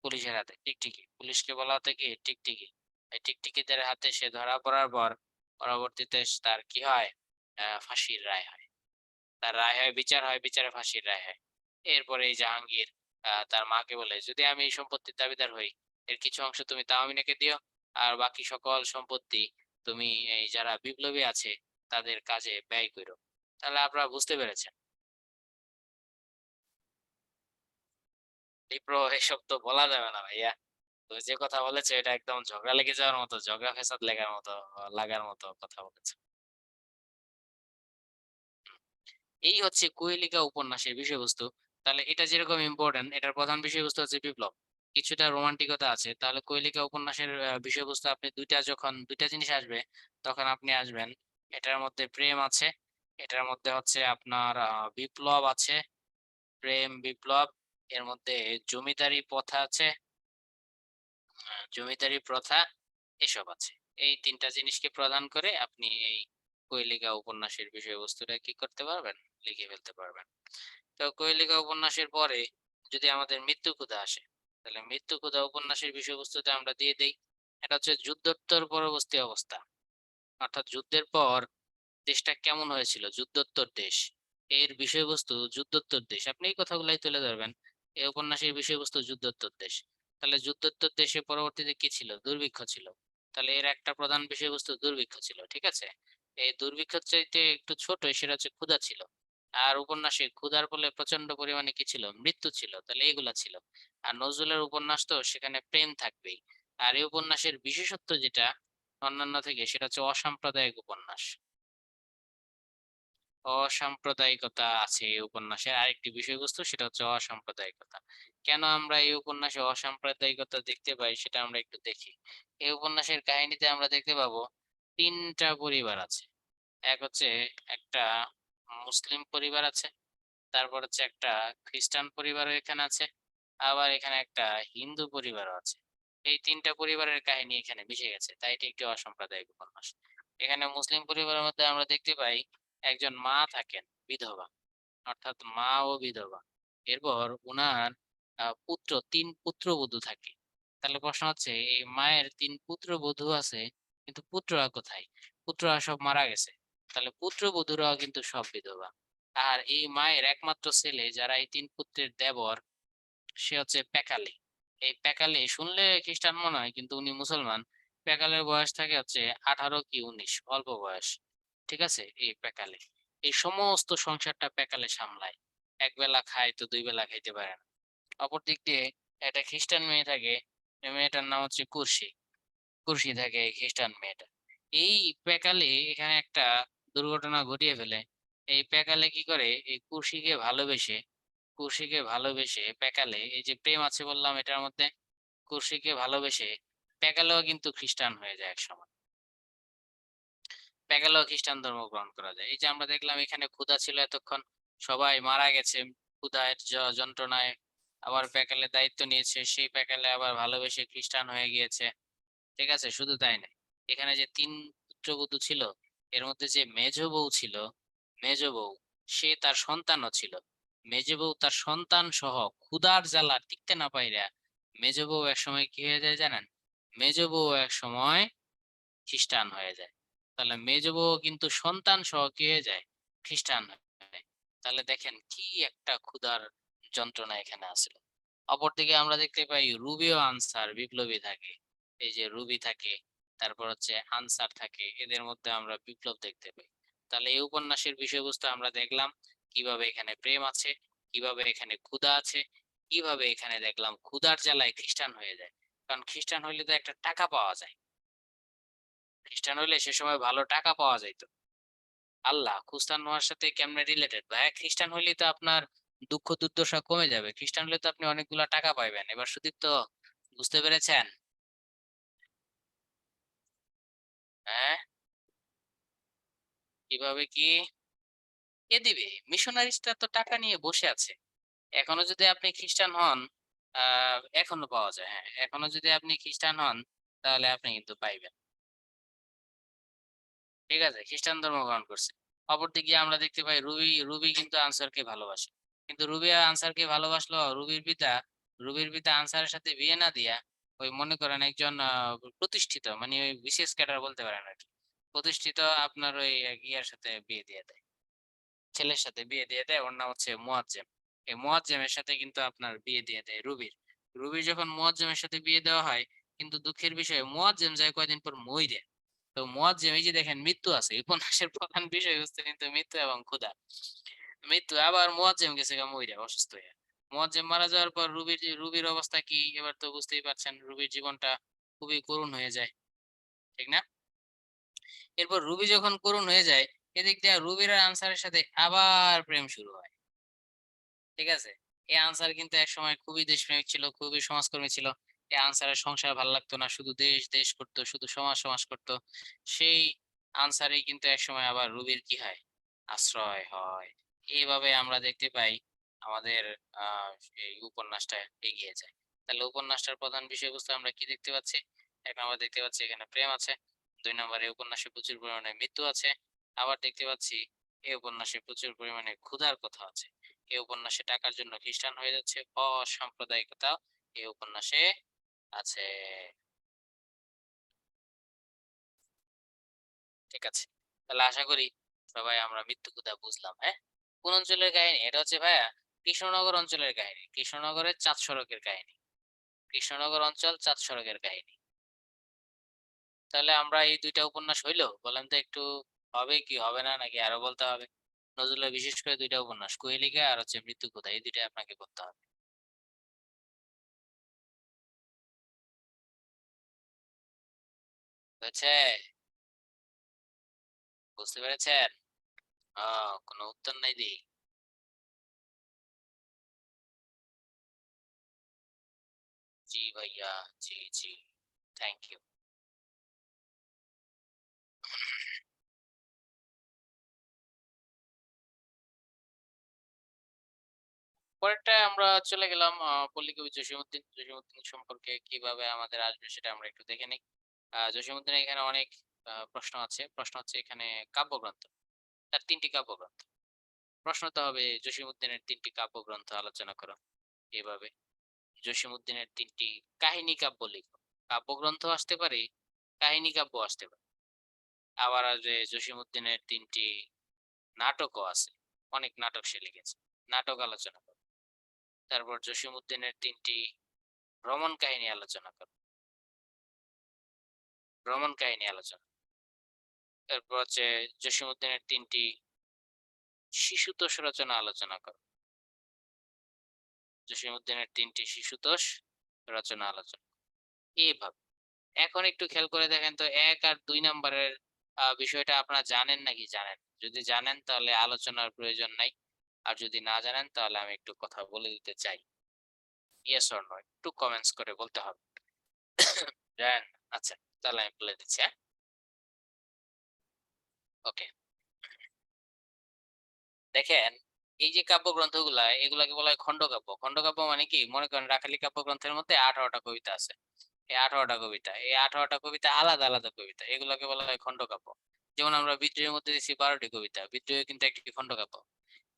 পুলিশের হাতে, টিকটিকি, পুলিশকে বলা হতো কি টিকটিকি। এই টিকটিকিদের হাতে সে ধরা পড়ার পর পরবর্তীতে তার কি হয়, ফাঁসির রায় হয়। তার রায় হয়, বিচার হয়, বিচারে ফাঁসির রায় হয়। এরপরে এই জাহাঙ্গীর তার মাকে বলে, যদি আমি এই সম্পত্তির দাবিদার হই, এর কিছু অংশ তুমি তাহমিনাকে দিও, আর বাকি সকল সম্পত্তি তুমি এই যারা বিপ্লবী আছে তাদের কাজে ব্যয় করো। তাহলে আপনারা বুঝতে পেরেছেন। বিপ্র এসব তো বলা যাবে না ভাইয়া। তো যে কথা বলেছে এটা একদম ঝগড়া লেগে যাওয়ার মতো, ঝগড়া ফেসাদ লাগার মতো কথা বলেছে। এই হচ্ছে কোয়েলিকা উপন্যাসের বিষয়বস্তু। তাহলে এটা যেরকম ইম্পর্টেন্ট, এটার প্রধান বিষয়বস্তু হচ্ছে বিপ্লব। কিছুটা রোমান্টিকতা আছে। তাহলে কোয়েলিকা উপন্যাসের বিষয়বস্তু আপনি যখন ২ টা জিনিস আসবে, তখন আপনি আসবেন এটার মধ্যে প্রেম আছে, এটার মধ্যে হচ্ছে আপনার বিপ্লব আছে, প্রেম, বিপ্লব, এর মধ্যে জমিদারি প্রথা আছে, জমিদারি প্রথা এসব আছে। এই ৩ টা জিনিসকে প্রধান করে আপনি এই কোয়েলিকা উপন্যাসের বিষয়বস্তুটা কি করতে পারবেন? লিখে ফেলতে পারবেন। তো কোয়েলিকা উপন্যাসের পরে যদি আমাদের মৃত্যুকূদা আসে, তাহলে মৃত্যুকূদা উপন্যাসের বিষয়বস্তুতে আমরা দিয়ে দেই। এটা হচ্ছে যুদ্ধোত্তর পরবর্তী অবস্থা। অর্থাৎ যুদ্ধের পর দেশটা কেমন হয়েছিল, যুদ্ধোত্তর দেশ। এর বিষয়বস্তু যুদ্ধোত্তর দেশ। আপনি এই কথাগুলাই তুলে ধরবেন। এই উপন্যাসের বিষয়বস্তু যুদ্ধোত্তর দেশ। তাহলে যুদ্ধোত্তর দেশে পরবর্তীতে কি ছিল? দুর্ভিক্ষ ছিল। তাহলে এর একটা প্রধান বিষয়বস্তু দুর্ভিক্ষ ছিল। ঠিক আছে? এই দুর্ভিক্ষের চাইতে একটু ছোট, সেটা হচ্ছে ক্ষুধা ছিল। আর উপন্যাসে ক্ষুধার ফলে প্রচন্ড পরিমাণে কি ছিল? মৃত্যু ছিল। তাহলে এগুলা ছিল। আর নজরুলের উপন্যাস তো সেখানে প্রেম থাকবেই। আর এই উপন্যাসের বিশেষত্ব যেটা অন্যান্য থেকে, সেটা হচ্ছে অসাম্প্রদায়িক উপন্যাস। অসাম্প্রদায়িকতা আছে এই উপন্যাসের আরেকটি বিষয়বস্তু, সেটা হচ্ছে অসাম্প্রদায়িকতা। কেন আমরা এই উপন্যাসে অসাম্প্রদায়িকতা দেখতে পাই সেটা আমরা একটু দেখি। এই উপন্যাসের কাহিনীতে আমরা দেখতে পাবো ৩ টা পরিবার আছে। এক হচ্ছে একটা মুসলিম পরিবার আছে, তারপর হচ্ছে একটা খ্রিস্টান পরিবারও এখানে আছে, আবার এখানে একটা হিন্দু পরিবারও আছে। এই ৩ টা পরিবারের কাহিনী এখানে মিশে গেছে, তাই এটি একটি অসাম্প্রদায়িক উপন্যাস। এখানে মুসলিম পরিবারের মধ্যে আমরা দেখতে পাই একজন মা থাকেন, বিধবা, অর্থাৎ মা ও বিধবা। এরপর উনার পুত্র, ৩ পুত্রবধূ থাকে। তাহলে প্রশ্ন হচ্ছে এই মায়ের ৩ পুত্রবধূ আছে, কিন্তু পুত্ররা কোথায়? পুত্ররা সব মারা গেছে। তাহলে পুত্রবধূরাও কিন্তু সব বিধবা। আর এই মায়ের একমাত্র ছেলে, যারা এই ৩ পুত্রের দেবর, সে হচ্ছে প্যাকালে। এই প্যাকালে শুনলে খ্রিস্টান মনে হয়, কিন্তু উনি মুসলমান। প্যাকালের বয়স থাকে হচ্ছে 18 কি 19, অল্প বয়স। ঠিক আছে? এই প্যাকালে এই সমস্ত সংসারটা প্যাকালে সামলায়। এক বেলা খায় তো ২ বেলা খাইতে পারে না। অপর দিক দিয়ে একটা খ্রিস্টান মেয়ে থাকে, এই মেয়েটার নাম হচ্ছে কুর্সি। কুর্সি থাকে এই খ্রিস্টান মেয়েটা। এই প্যাকালে এখানে একটা দুর্ঘটনা ঘটিয়ে ফেলে। এই প্যাকালে কি করে, এই কুর্সিকে ভালোবেসে প্যাকালে, এই যে প্রেম আছে বললাম এটার মধ্যে, কুর্সিকে ভালোবেসে প্যাকালেও কিন্তু খ্রিস্টান হয়ে যায় একসময়। প্যাকালেও খ্রিস্টান ধর্ম গ্রহণ করা যায়। এই যে আমরা দেখলাম এখানে ক্ষুধা ছিল এতক্ষণ, সবাই মারা গেছে ক্ষুধায় যন্ত্রণায়। আবার প্যাকালে দায়িত্ব নিয়েছে, সেই প্যাকালে আবার ভালোবেসে খ্রিস্টান হয়ে গিয়েছে। ঠিক আছে? শুধু তাই নয়। এখানে যে ৩ পুত্রবধূ ছিল, এর মধ্যে যে মেজ বউ ছিল, মেজ বউ, সে তার সন্তানও ছিল। মেজ বউ তার সন্তান সহ ক্ষুধার জ্বালা টিকতে না পাইরা মেজ বউ একসময় কি হয়ে যায় জানেন? মেজ বউ একসময় খ্রিস্টান হয়ে যায়। তাহলে মেজ বউ কিন্তু সন্তান সহ কি হয়ে যায়? খ্রিস্টান হয়ে যায়। তাহলে দেখেন কি একটা ক্ষুধার যন্ত্রণা এখানে আছে। অপরদিকে আমরা দেখতে পাই রুবি ও আনসার বিপ্লবী থাকে। এই যে রুবি থাকে, তারপর হচ্ছে আনসার থাকে, এদের মধ্যে আমরা বিপ্লব দেখতে পাই। তাহলে এই উপন্যাসের বিষয়বস্তু আমরা দেখলাম কিভাবে এখানে প্রেম আছে, কিভাবে এখানে ক্ষুধা আছে, কিভাবে এখানে দেখলাম ক্ষুধার জ্বালায় খ্রিস্টান হয়ে যায়। কারণ খ্রিস্টান হইলে তো একটা টাকা পাওয়া যায়। খ্রিস্টান হইলে সে সময় ভালো টাকা পাওয়া যাইত। আল্লাহ খ্রিস্টান হওয়ার সাথে কেমনে রিলেটেড? ভাইয়া খ্রিস্টান হইলেই তো আপনার দুঃখ দুর্দশা কমে যাবে। খ্রিস্টান হলে তো আপনি অনেকগুলা টাকা পাইবেন। এবার সুদীপ্ত, বুঝতে পেরেছেন? হ্যাঁ? কিভাবে কি? কে দিবে? মিশনারিস্টরা তো টাকা নিয়ে বসে আছে। এখনো যদি আপনি খ্রিস্টান হন, এখনো পাওয়া যায়। হ্যাঁ, এখনো যদি আপনি খ্রিস্টান হন, তাহলে আপনি কিন্তু পাইবেন। ঠিক আছে? খ্রিস্টান ধর্ম গ্রহণ করছে। অপরদিকে আমরা দেখতে পাই রুবি কিন্তু আনসারকে ভালোবাসে। কিন্তু রুবি আনসারকে ভালোবাসলো, রুবির পিতা আনসারের সাথে বিয়ে না দিয়া ওই মনে করেন একজন প্রতিষ্ঠিত, মানে ওই বিশেষ ক্যাডার বলতে পারেন আরকি। প্রতিষ্ঠিত আপনার ওই ইয়ার সাথে বিয়ে দিয়ে দেয়। ছেলের সাথে বিয়ে দিয়ে দেয়। ওর নাম হচ্ছে মোয়াজ্জেম। এই মোয়াজ্জেমের সাথে কিন্তু আপনার বিয়ে দিয়ে দেয় রুবির। রুবির যখন মোয়াজ্জেমের সাথে বিয়ে দেওয়া হয়, কিন্তু দুঃখের বিষয় মুয়াজ্জেম যায় কয়দিন পর মইরে। তো মুয়াজ্জেম এই যে দেখেন মৃত্যু আছে। এই উপন্যাসের প্রধান বিষয়বস্তু কিন্তু মৃত্যু এবং ক্ষুধা। মৃত্যু আবার মুয়াজ্জেম গেছে গা মইরা অসুস্থ হইয়া। মুয়াজ্জেম মারা যাওয়ার পর রুবির অবস্থা কি এবার তো বুঝতেই পারছেন। রুবির জীবনটা খুবই করুণ হয়ে যায়। ঠিক না? এরপর রুবি যখন করুণ হয়ে যায়, এদিক দিয়ে রুবির আর আনসারের সাথে আবার প্রেম শুরু হয়। ঠিক আছে? এই আনসার কিন্তু একসময় খুবই দেশপ্রেমিক ছিল, খুবই সমাজকর্মী ছিল। এই আনসারের সংসার ভাল লাগতো না। শুধু দেশ, দেশ করতো, শুধু সমাজ, সমাজ করতো। সেই আনসারই কিন্তু একসময় আবার রুবির কি হয়? আশ্রয় হয়। এইভাবে আমরা দেখতে পাই আমাদের আ এই উপন্যাসটা এগিয়ে যায়। তাহলে উপন্যাসটার প্রধান বিষয়বস্তু আমরা কি দেখতে পাচ্ছি? ১ নাম্বার দেখতে পাচ্ছি এখানে প্রেম আছে। ২ নাম্বারে উপন্যাসে প্রচুর পরিমাণে মৃত্যু আছে। আবার দেখতে পাচ্ছি এই উপন্যাসে প্রচুর পরিমাণে ক্ষুধার কথা আছে। এই উপন্যাসে টাকার জন্য খ্রিস্টান হয়ে যাচ্ছে। অসাম্প্রদায়িকতা এই উপন্যাসে আছে। ঠিক আছে। তাহলে আশা করি সবাই আমরা মৃত্যু কথা বুঝলাম, হ্যাঁ? কোন অঞ্চলের কাহিনী? এটা হচ্ছে ভাইয়া কৃষ্ণনগর অঞ্চলের কাহিনী। কৃষ্ণনগরের চাঁদ সড়কের কাহিনী। কৃষ্ণনগর অঞ্চল চাঁদ সড়কের কাহিনী। তাহলে আমরা এই ২ টা উপন্যাস হইল? বলেন তো একটু হবে কি হবে না নাকি আরো বলতে হবে? নজরুলের বিশেষ করে ২ টা উপন্যাস 'কোয়েলিকা' আর হচ্ছে 'মৃত্যু কথা' এই ২ টাই আপনাকে বলতে হবে। হয়েছে? বুঝতে পেরেছেন? ও কোনো উত্তর নাই দি? জি ভাইয়া, জি, জি। Thank you. পরেরটায় আমরা চলে গেলাম পল্লীকবি জসীমউদ্দিন। জসীমউদ্দিন সম্পর্কে কিভাবে আমাদের আসবে সেটা আমরা একটু দেখে নেই। জসীমউদ্দিনের এখানে অনেক প্রশ্ন আছে। প্রশ্ন হচ্ছে এখানে কাব্যগ্রন্থ। তার ৩ টি কাব্যগ্রন্থ। প্রশ্ন তো হবে জসীমউদ্দিনের ৩ টি কাব্যগ্রন্থ আলোচনা করো। এভাবে। জসীমউদ্দিনের ৩ টি কাহিনী কাব্য লিখো। কাব্যগ্রন্থ আসতে পারে, কাহিনী কাব্য আসতে পারে। আবার আসবে জসীমউদ্দিনের ৩ টি নাটকও আছে। অনেক নাটক সে লিখেছে। নাটক আলোচনা করো। তারপর জসীমউদ্দিনের ৩ টি ভ্রমণ কাহিনী আলোচনা করো। ভ্রমণ কাহিনী আলোচনা। এরপর হচ্ছে জসীমউদ্দিনের ৩ টি শিশুতোষ রচনা আলোচনা করো। জসীমউদ্দিনের ৩ টি শিশুতোষ রচনা আলোচনা। এভাবে। এখন একটু খেয়াল করে দেখেন তো ১ আর ২ নাম্বারের বিষয়টা আপনারা জানেন নাকি জানেন? যদি জানেন তাহলে আলোচনার প্রয়োজন নাই। আর যদি না জানেন তাহলে আমি একটু কথা বলে দিতে চাই। ইয়েস অর নো একটু কমেন্টস করে বলতে হবে। জানেন? আচ্ছা, তাহলে আমি বলে দিচ্ছি, হ্যাঁ? ওকে। দেখেন, এই যে কাব্যগ্রন্থগুলা এগুলাকে বলা হয় খন্ডকাব্য। খন্ডকাব্য মানে কি? মনে করেন রাখালি কাব্যগ্রন্থের মধ্যে ১৮ টা কবিতা আছে। এই ১৮ টা কবিতা। এই ১৮ টা কবিতা আলাদা, আলাদা কবিতা। এগুলাকে বলা হয় খন্ডকাব্য। যেমন আমরা বিদ্রোহের মধ্যে দিছি ১২ টি কবিতা। বিদ্রোহ কিন্তু একটি খন্ডকাব্য।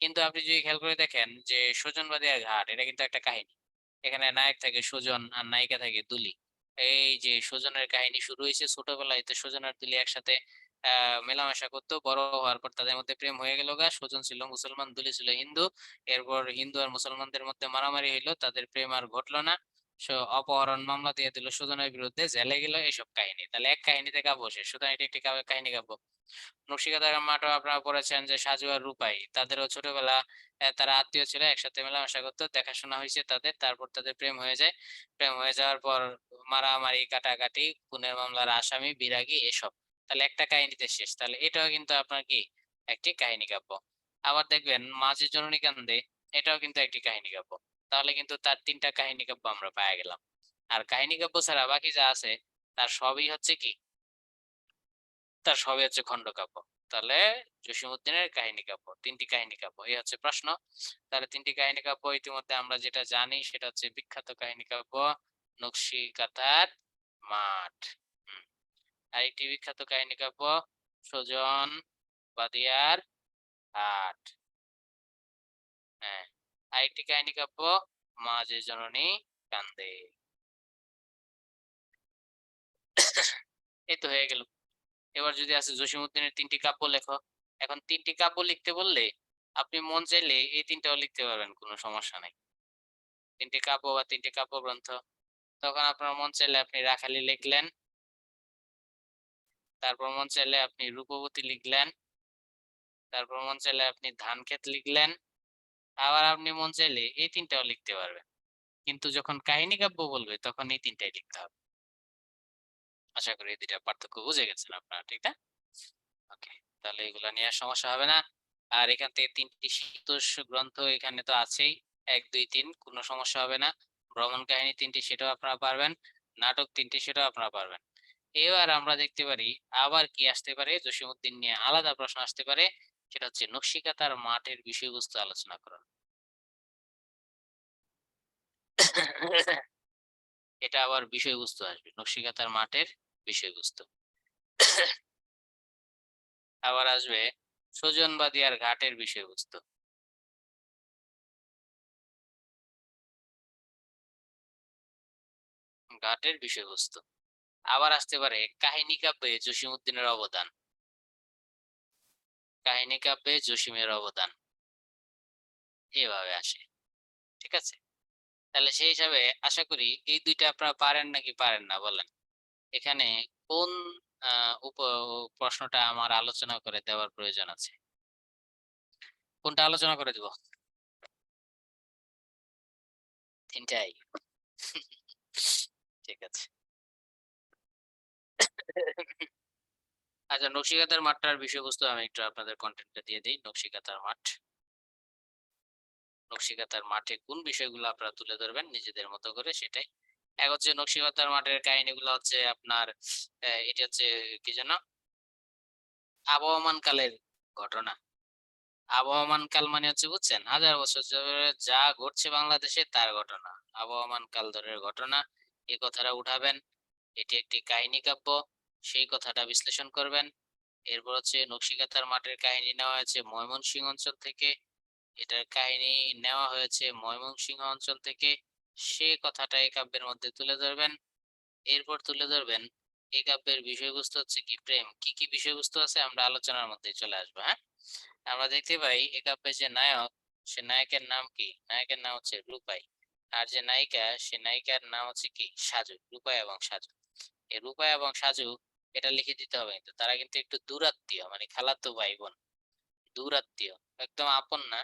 কিন্তু আপনি যদি খেয়াল করে দেখেন যে 'সুজনবাদী আর ঘাট' এটা কিন্তু একটা কাহিনী। এখানে নায়ক থাকে সুজন আর নায়িকা থাকে দুলি। এই যে সুজনের কাহিনী শুরু হইছে ছোটবেলায় তো সুজন আর দুলি একসাথে মেলামেশা করতো। বড় হওয়ার পর তাদের মধ্যে প্রেম হয়ে গেল গা। সুজন ছিল মুসলমান, দুলি ছিল হিন্দু। এরপর হিন্দু আর মুসলমানদের মধ্যে মারামারি হইল। তাদের প্রেম আর ঘটল না। অপহরণ মামলা দিয়ে দিল সুজনের বিরুদ্ধে, জেলে গেল এইসব কাহিনী। তাহলে এক কাহিনীতে কাব্য শেষ। সুতরাং এটি একটি কাহিনী কাব্য। নকশিকাঁথার মাঠও আপনারা পড়েছেন যে সাজু আর রূপাই তাদেরও ছোটবেলা তারা আত্মীয় ছিল একসাথে মেলামেশা করতো দেখাশোনা হয়েছে তাদের তারপর তাদের প্রেম হয়ে যায় প্রেম হয়ে যাওয়ার পর মারামারি কাটাকাটি খুনের মামলার আসামি বিরাগী এসব তাহলে একটা কাহিনীতে শেষ তাহলে এটাও কিন্তু আপনার কি একটি কাহিনী কাব্য আবার দেখবেন মাঝে জননী কান্দে এটাও কিন্তু একটি কাহিনী কাব্য তাহলে কিন্তু তার ৩টা কাহিনী কাব্য আমরা পাওয়া গেলাম আর কাহিনী কাব্য ছাড়া বাকি যা আছে তার সবই হচ্ছে কি তার সবই হচ্ছে খন্ডকাব্য। তাহলে জসীমউদ্দিনের কাহিনী কাব্য। ৩ টি কাহিনী কাব্য। এই হচ্ছে প্রশ্ন। তাহলে ৩ টি কাহিনী কাব্য ইতিমধ্যে আমরা যেটা জানি সেটা হচ্ছে বিখ্যাত কাহিনী কাব্য নকশিকাঁথার মাঠ। হুম। আরেকটি বিখ্যাত কাহিনী কাব্য সুজন বাদিয়ার হাট। হ্যাঁ। আরেকটি কাহিনী কাব্য মা যে জননী কান্দে। এই তো হয়ে গেল। এবার যদি আছে জসীমউদ্দিনের ৩ টি কাব্য লেখো। এখন ৩ টি কাব্য লিখতে বললে আপনি মন চাইলে এই ৩ টাও লিখতে পারবেন, কোনো সমস্যা নাই। ৩ টি কাব্য বা ৩ টি কাব্যগ্রন্থ। তখন আপনার মন চাইলে আপনি রাখালি লিখলেন, তারপর মন চাইলে আপনি রূপবতী লিখলেন, তারপর মন চাইলে আপনি ধানক্ষেত লিখলেন, আবার আপনি মন চাইলে এই ৩ টাও লিখতে পারবেন। কিন্তু যখন কাহিনী কাব্য বলবে তখন এই ৩ টাই লিখতে হবে। আশা করি এই ২ টার পার্থক্য বুঝে গেছেন আপনারা, ঠিক না? ওকে, তাহলে এগুলা নিয়ে আর সমস্যা হবে না। আর এখান থেকে ৩ টি শীতোষ্ণ গ্রন্থ এখানে তো আছেই। ১, ২, ৩ কোনো সমস্যা হবে না। ভ্রমণ কাহিনী ৩ টি সেটাও আপনারা পারবেন। নাটক ৩ টি সেটাও আপনারা পারবেন। এবার আমরা দেখতে পারি আবার কি আসতে পারে, জসীমউদ্দিন নিয়ে আলাদা প্রশ্ন আসতে পারে। সেটা হচ্ছে নকশিকাঁথার মাঠের বিষয়বস্তু আলোচনা করুন। এটা আবার বিষয়বস্তু আসবে। নকশিকাঁথার মাঠের বিষয়বস্তু। আবার আসবে সুজনবাদিয়ার ঘাটের বিষয়বস্তু। ঘাটের বিষয়বস্তু। আবার আসতে পারে কাহিনী কাব্যে জসীমউদ্দিনের অবদান। কাহিনী কাব্যে জসিমের অবদান। এভাবে আসে। ঠিক আছে? তাহলে সেই হিসাবে আশা করি এই ২ টা আপনারা পারেন নাকি পারেন না বলেন? এখানে কোন আ উপ প্রশ্নটা আমার আলোচনা করে দেওয়ার প্রয়োজন আছে? কোনটা আলোচনা করে দিব? ৩ টাই? ঠিক আছে। আচ্ছা, নকশিকাঁথার মাঠটার বিষয়বস্তু আমি একটু আপনাদের কনটেন্টটা দিয়ে দেই। নকশিকাঁথার মাঠ। নকশিকাঁথার মাঠে কোন বিষয়গুলো আপনারা তুলে ধরবেন নিজেদের মতো করে সেটাই। এক হচ্ছে নকশিকাঁথার মাঠের কাহিনীগুলো হচ্ছে আপনার এটি হচ্ছে কি যেন? আবহমান কালের ঘটনা। আবহমান কাল মানে হচ্ছে বুঝছেন? হাজার বছর ধরে যা ঘটছে বাংলাদেশে তার ঘটনা। আবহমান কাল ধরের ঘটনা। এই কথাটা উঠাবেন। এটি একটি কাহিনী কাব্য। সেই কথাটা বিশ্লেষণ করবেন। এরপর হচ্ছে নকশিকাঁথার মাঠের কাহিনী নেওয়া হয়েছে ময়মনসিংহ অঞ্চল থেকে। এটার কাহিনী নেওয়া হয়েছে ময়মনসিংহ অঞ্চল থেকে। সে কথাটা এই কাব্যের মধ্যে তুলে ধরবেন। এরপর তুলে ধরবেন এই কাব্যের বিষয়বস্তু হচ্ছে কি প্রেম। কি, কি বিষয়বস্তু আছে আমরা আলোচনার মধ্যেই চলে আসবো, হ্যাঁ? আমরা দেখতে পাই এই কাব্যের যে নায়ক, সে নায়কের নাম কি? নায়কের নাম হচ্ছে রূপাই। আর যে নায়িকা, সে নায়িকার নাম হচ্ছে কি? সাজু। রূপাই এবং সাজু। এই রূপাই এবং সাজু এটা লিখে দিতে হবে কিন্তু। তারা কিন্তু একটু দূরাত্মীয় মানে খালাতো ভাই-বোন। দূরাত্মীয়। একদম আপন না।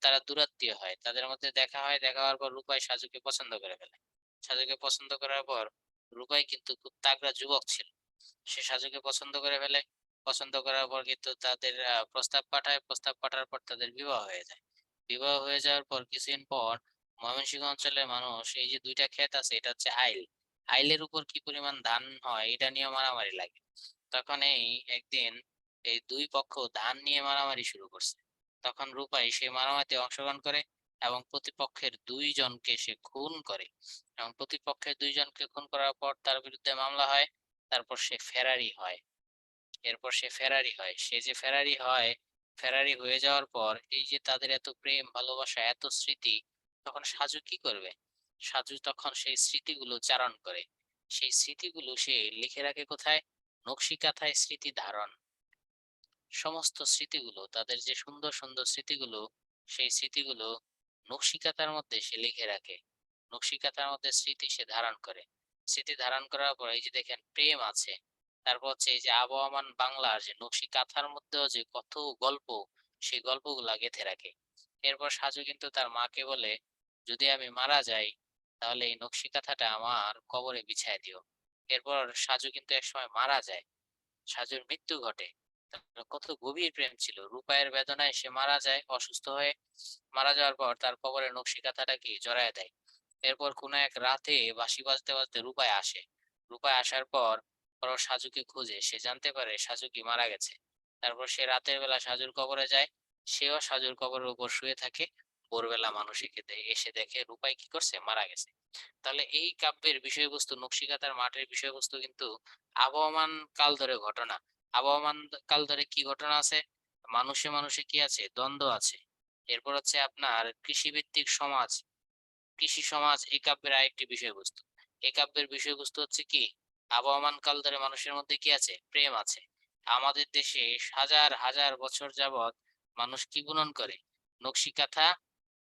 তারা দূরাত্মীয় হয়। তাদের মধ্যে দেখা হয়, দেখা হওয়ার পর রূপাই সাজুকে পছন্দ করে ফেলে। সাজুকে পছন্দ করার পর রূপাই কিন্তু খুব তাগড়া যুবক ছিল। সে সাজুকে পছন্দ করে ফেলে। পছন্দ করার পর কিন্তু তাদের প্রস্তাব পাঠায়। প্রস্তাব পাঠার পর তাদের বিবাহ হয়ে যায়। বিবাহ হয়ে যাওয়ার পর কিছুদিন পর ময়মনসিংহ অঞ্চলের মানুষ এই যে ২ টা ক্ষেত আছে এটা হচ্ছে আইল। আইলের উপর কি পরিমাণ ধান হয় এটা নিয়ে মারামারি লাগে। তখন একদিন এই ২ পক্ষ ধান নিয়ে মারামারি শুরু করছে। তখন রূপাই সেই মারামারিতে অংশগ্রহণ করে এবং প্রতিপক্ষের ২ জনকে সে খুন করে এবং প্রতিপক্ষের ২ জনকে খুন করার পর তার বিরুদ্ধে মামলা হয়। তারপর সে ফেরারি হয়। এরপর সে ফেরারি হয়। সে যে ফেরারি হয়, ফেরারি হয়ে যাওয়ার পর এই যে তাদের এত প্রেম, ভালোবাসা, এত স্মৃতি, তখন সাজু কি করবে? সাজু তখন সেই স্মৃতিগুলো চারণ করে। সেই স্মৃতিগুলো সে লিখে রাখে কোথায়? নকশিকাঁথায় স্মৃতি ধারণ। সমস্ত স্মৃতিগুলো তাদের যে সুন্দর, সুন্দর স্মৃতিগুলো, সেই স্মৃতিগুলো নকশিকাঁথার মধ্যে সে লিখে রাখে। নকশিকাঁথার মধ্যে স্মৃতি সে ধারণ করে। স্মৃতি ধারণ করার পর এই যে দেখেন প্রেম আছে। তারপর হচ্ছে এই যে আবহমান বাংলার যে নকশিকাঁথার মধ্যেও যে কত গল্প, সেই গল্পগুলা গেঁথে রাখে। এরপর সাজু কিন্তু তার মাকে বলে, "যদি আমি মারা যাই, তাহলে এই নকশিকাঁথাটা আমার কবরে বিছায় দিও।" এরপর সাজু কিন্তু একসময় মারা যায়। সাজুর মৃত্যু ঘটে। তার কত গভীর প্রেম ছিল। রূপায়ের বেদনায় সে মারা যায় অসুস্থ হয়ে। মারা যাওয়ার পর তার কবরে নকশিকাঁথাটাকে জড়ায় দেয়। এরপর কোনো এক রাতে বাঁশি বাজতে, বাজতে রূপায় আসে। রূপায় আসার পর ওরা সাজুকে খোঁজে। সে জানতে পারে সাজু কি মারা গেছে। তারপর সে রাতের বেলা সাজুর কবরে যায়। সেও সাজুর কবরের উপর শুয়ে থাকে। ভোরবেলা মানুষ এসে দেখে রূপাই কি করছে? মারা গেছে। তাহলে এই কাব্যের বিষয়বস্তু নকশিকাঁথার মাঠের বিষয়বস্তু কিন্তু আবহমান কাল ধরে ঘটনা। আবহমান কাল ধরে কি ঘটনা আছে? মানুষে, মানুষে কি আছে? দ্বন্দ্ব আছে। এরপর হচ্ছে আপনার কৃষিভিত্তিক সমাজ। কৃষি সমাজ এই কাব্যের আরেকটি বিষয়বস্তু। এই কাব্যের বিষয়বস্তু হচ্ছে কি? আবহমান কাল ধরে মানুষের মধ্যে কি আছে? প্রেম আছে। আমাদের দেশে হাজার, হাজার বছর যাবৎ মানুষ কি বুনন করে? নকশিকাঁথা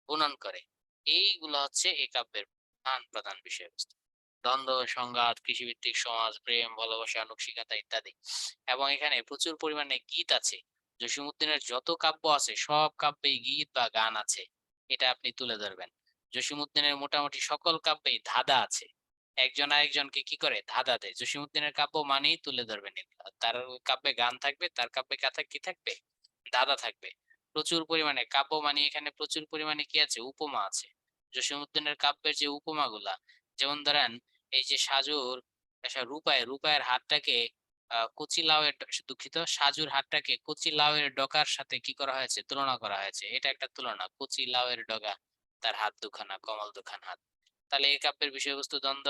বুনন করে। এইগুলা হচ্ছে এই কাব্যের প্রধান, প্রধান বিষয়বস্তু। দ্বন্দ্ব, সংঘাত, কৃষিভিত্তিক সমাজ, প্রেম, ভালোবাসা, নকশিকাঁথা ইত্যাদি। এবং এখানে প্রচুর পরিমাণে গীত আছে। জসীমউদ্দিনের যত কাব্য আছে সব কাব্যেই গীত বা গান আছে। এটা আপনি তুলে ধরবেন। জসীমউদ্দিনের মোটামুটি সকল কাব্যেই ধাঁধা আছে। একজন আরেকজনকে কি করে? ধাঁধা দেয়। জসীমউদ্দিনের কাব্য মানেই তুলে ধরবেন এগুলা। তার কাব্যে গান থাকবে, তার কাব্যে কথা কি থাকবে? ধাঁধা থাকবে। প্রচুর পরিমাণে কাব্য মানে এখানে প্রচুর পরিমাণে কি আছে? উপমা আছে। জসীমউদ্দিনের কাব্যের যে উপমাগুলা, যেমন ধরেন এই যে সাজুর রূপায়ের হাতটাকে কচি লাউয়ের দুঃখিত, সাজুর হাতটাকে কচি লাউয়ের ডগার সাথে কি করা হয়েছে? তুলনা করা হয়েছে। এটা একটা তুলনা। কচি লাউয়ের ডগা, তার হাত দুখানা, কমল দুখান হাত। তাহলে এই কাব্যের বিষয়বস্তু দ্বন্দ্ব,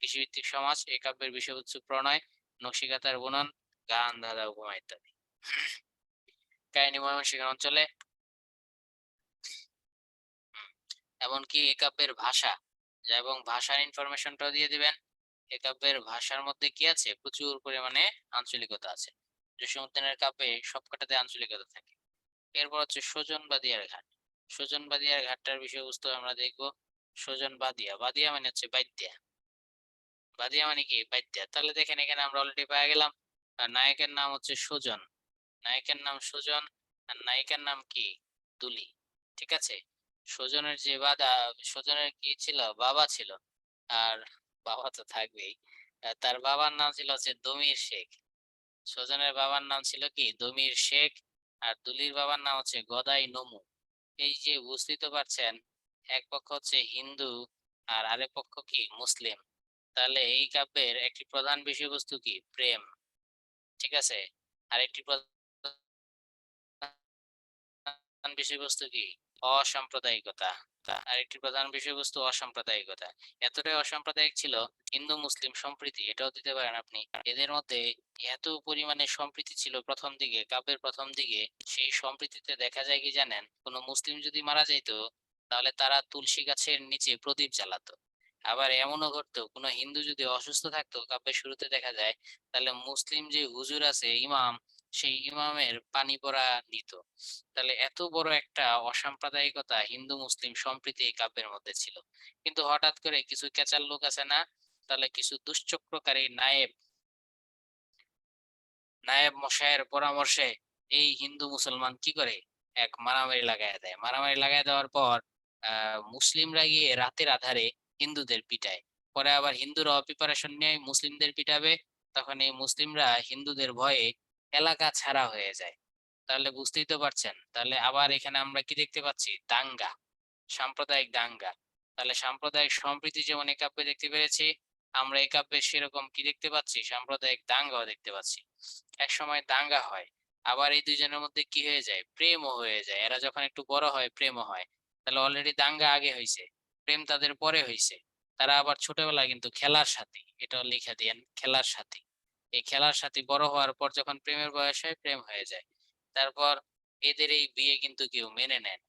কৃষিভিত্তিক সমাজ, এই কাব্যের বিষয়বস্তু প্রণয়, নকশিকাঁথার বুনন, গান, ধাঁধা, উপমা ইত্যাদি। কাহিনী ময়মনসিংহ অঞ্চলে। এমনকি এই কাব্যের ভাষা এবং ভাষার ইনফরমেশনটাও দিয়ে দিবেন। এই কাব্যের ভাষার মধ্যে কি আছে? প্রচুর পরিমাণে আঞ্চলিকতা আছে। জসীমউদ্দিনের কাব্যে সবকটাতে আঞ্চলিকতা থাকে। এরপর হচ্ছে সুজন বাদিয়ার ঘাট। সুজন বাদিয়ার ঘাটটার বিষয়বস্তু আমরা দেখব। সুজন বাদিয়া, বাদিয়া মানে হচ্ছে বাদ্যা। বাদিয়া মানে কি? বাদ্যা। তাহলে দেখেন এখানে আমরা অলরেডি পেয়ে গেলাম। নায়কের নাম হচ্ছে সুজন, নায়কের নাম সুজন, আর নায়িকার নাম কি? তুলি। ঠিক আছে। সুজনের যে সুজনের কি ছিল? বাবা ছিল। আর বাবা তো থাকবেই। তার বাবার নাম ছিল হচ্ছে দমির শেখ। সুজনের বাবার নাম ছিল কি? দমির শেখ। আর তুলির বাবার নাম হচ্ছে গদাই নমু। এই যে বুঝতেই তো পারছেন, এক পক্ষ হচ্ছে হিন্দু আর আরেক পক্ষ কি? মুসলিম। তাহলে এই কাব্যের একটি প্রধান বিষয়বস্তু কি? প্রেম। ঠিক আছে। আরেকটি প্রধান বিষয়বস্তু কি? অসাম্প্রদায়িকতা। আরেকটি প্রধান বিষয়বস্তু অসাম্প্রদায়িকতা। এতটাই অসাম্প্রদায়িক ছিল, হিন্দু মুসলিম সম্প্রীতি, এটাও দিতে পারেন আপনি। এদের মধ্যে এত পরিমাণে সম্প্রীতি ছিল প্রথম দিকে, কাব্যের প্রথম দিকে। সেই সম্প্রীতিতে দেখা যায় কি জানেন? কোনো মুসলিম যদি মারা যাইতো, তাহলে তারা তুলসী গাছের নিচে প্রদীপ জ্বালাতো। আবার এমনও ঘটতো, কোনো হিন্দু যদি অসুস্থ থাকতো, কাব্যের শুরুতে দেখা যায়, তাহলে মুসলিম যে হুজুর আছে, ইমাম, সেই ইমামের পানি পড়া নিত। তাহলে এত বড় একটা অসাম্প্রদায়িকতা, হিন্দু মুসলিম সম্প্রীতি এই কাব্যের মধ্যে ছিল। কিন্তু হঠাৎ করে কিছু কেচার লোক আছে না, তাহলে কিছু দুশ্চক্রকারী নায়েব নায়েব মশাইয়ের পরামর্শে এই হিন্দু মুসলমান কি করে? এক মারামারি লাগায় দেয়। মারামারি লাগায় দেওয়ার পর মুসলিমরা গিয়ে রাতের আধারে হিন্দুদের পিটায়। পরে আবার হিন্দুরা প্রিপারেশন নেয় মুসলিমদের পিটাবে। তখন এই মুসলিমরা হিন্দুদের ভয়ে এলাকা ছাড়া হয়ে যায়। তাহলে বুঝতেই তো পারছেন। তাহলে আবার এখানে আমরা কি দেখতে পাচ্ছি? দাঙ্গা, সাম্প্রদায়িক দাঙ্গা। তাহলে সাম্প্রদায়িক সম্প্রীতি যেমন এই কাব্যে দেখতে পেরেছি, আমরা এই কাব্যে সেরকম কি দেখতে পাচ্ছি? সাম্প্রদায়িক দাঙ্গাও দেখতে পাচ্ছি। এক সময় দাঙ্গা হয়, আবার এই দুইজনের মধ্যে কি হয়ে যায়? প্রেমও হয়ে যায়। এরা যখন একটু বড় হয় প্রেমও হয়। তাহলে অলরেডি দাঙ্গা আগে হয়েছে, প্রেম তাদের পরে হয়েছে। তারা আবার ছোটবেলায় কিন্তু খেলার সাথী, এটাও লিখে দিয়েন, খেলার সাথী। এই খেলার সাথী বড় হওয়ার পর যখন প্রেমের বয়স হয়, প্রেম হয়ে যায়। তারপর এদের এই বিয়ে কিন্তু কেউ মেনে নেয় না।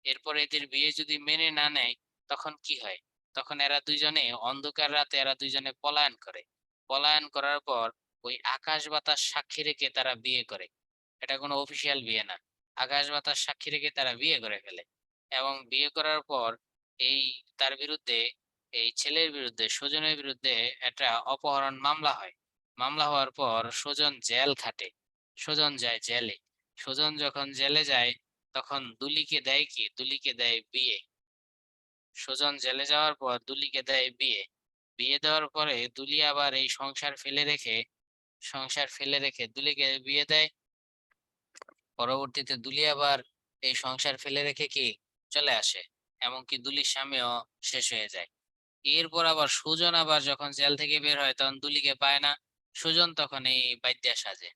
এরপর এদের বিয়ে যদি মেনে না নেয়, তখন কি হয়? তখন এরা দুইজনে অন্ধকার রাতে এরা দুইজনে পলায়ন করে। পলায়ন করার পর ওই আকাশ বাতাস সাক্ষী রেখে তারা বিয়ে করে। এটা কোনো অফিসিয়াল বিয়ে না। আকাশ বাতাস সাক্ষী রেখে তারা বিয়ে করে ফেলে। এবং বিয়ে করার পর এই তার বিরুদ্ধে, এই ছেলের বিরুদ্ধে, সুজনের বিরুদ্ধে একটা অপহরণ মামলা হয়। মামলা হওয়ার পর সুজন জেল খাটে। সুজন যায় জেলে। সুজন যখন জেলে যায়, তখন দুলিকে দেয় কি? দুলিকে দেয় বিয়ে। সুজন জেলে যাওয়ার পর দুলিকে দেয় বিয়ে। বিয়ে দেওয়ার পরে দুলি আবার এই সংসার ফেলে রেখে দুলিকে বিয়ে দেয়। পরবর্তীতে দুলি আবার এই সংসার ফেলে রেখে কি চলে আসে। এমনকি দুলির স্বামীও শেষ হয়ে যায়। এরপর আবার সুজন আবার যখন জেল থেকে বের হয়, তখন দুলিকে পায় না। সুজন তখন এই বাদ্যা সাজে।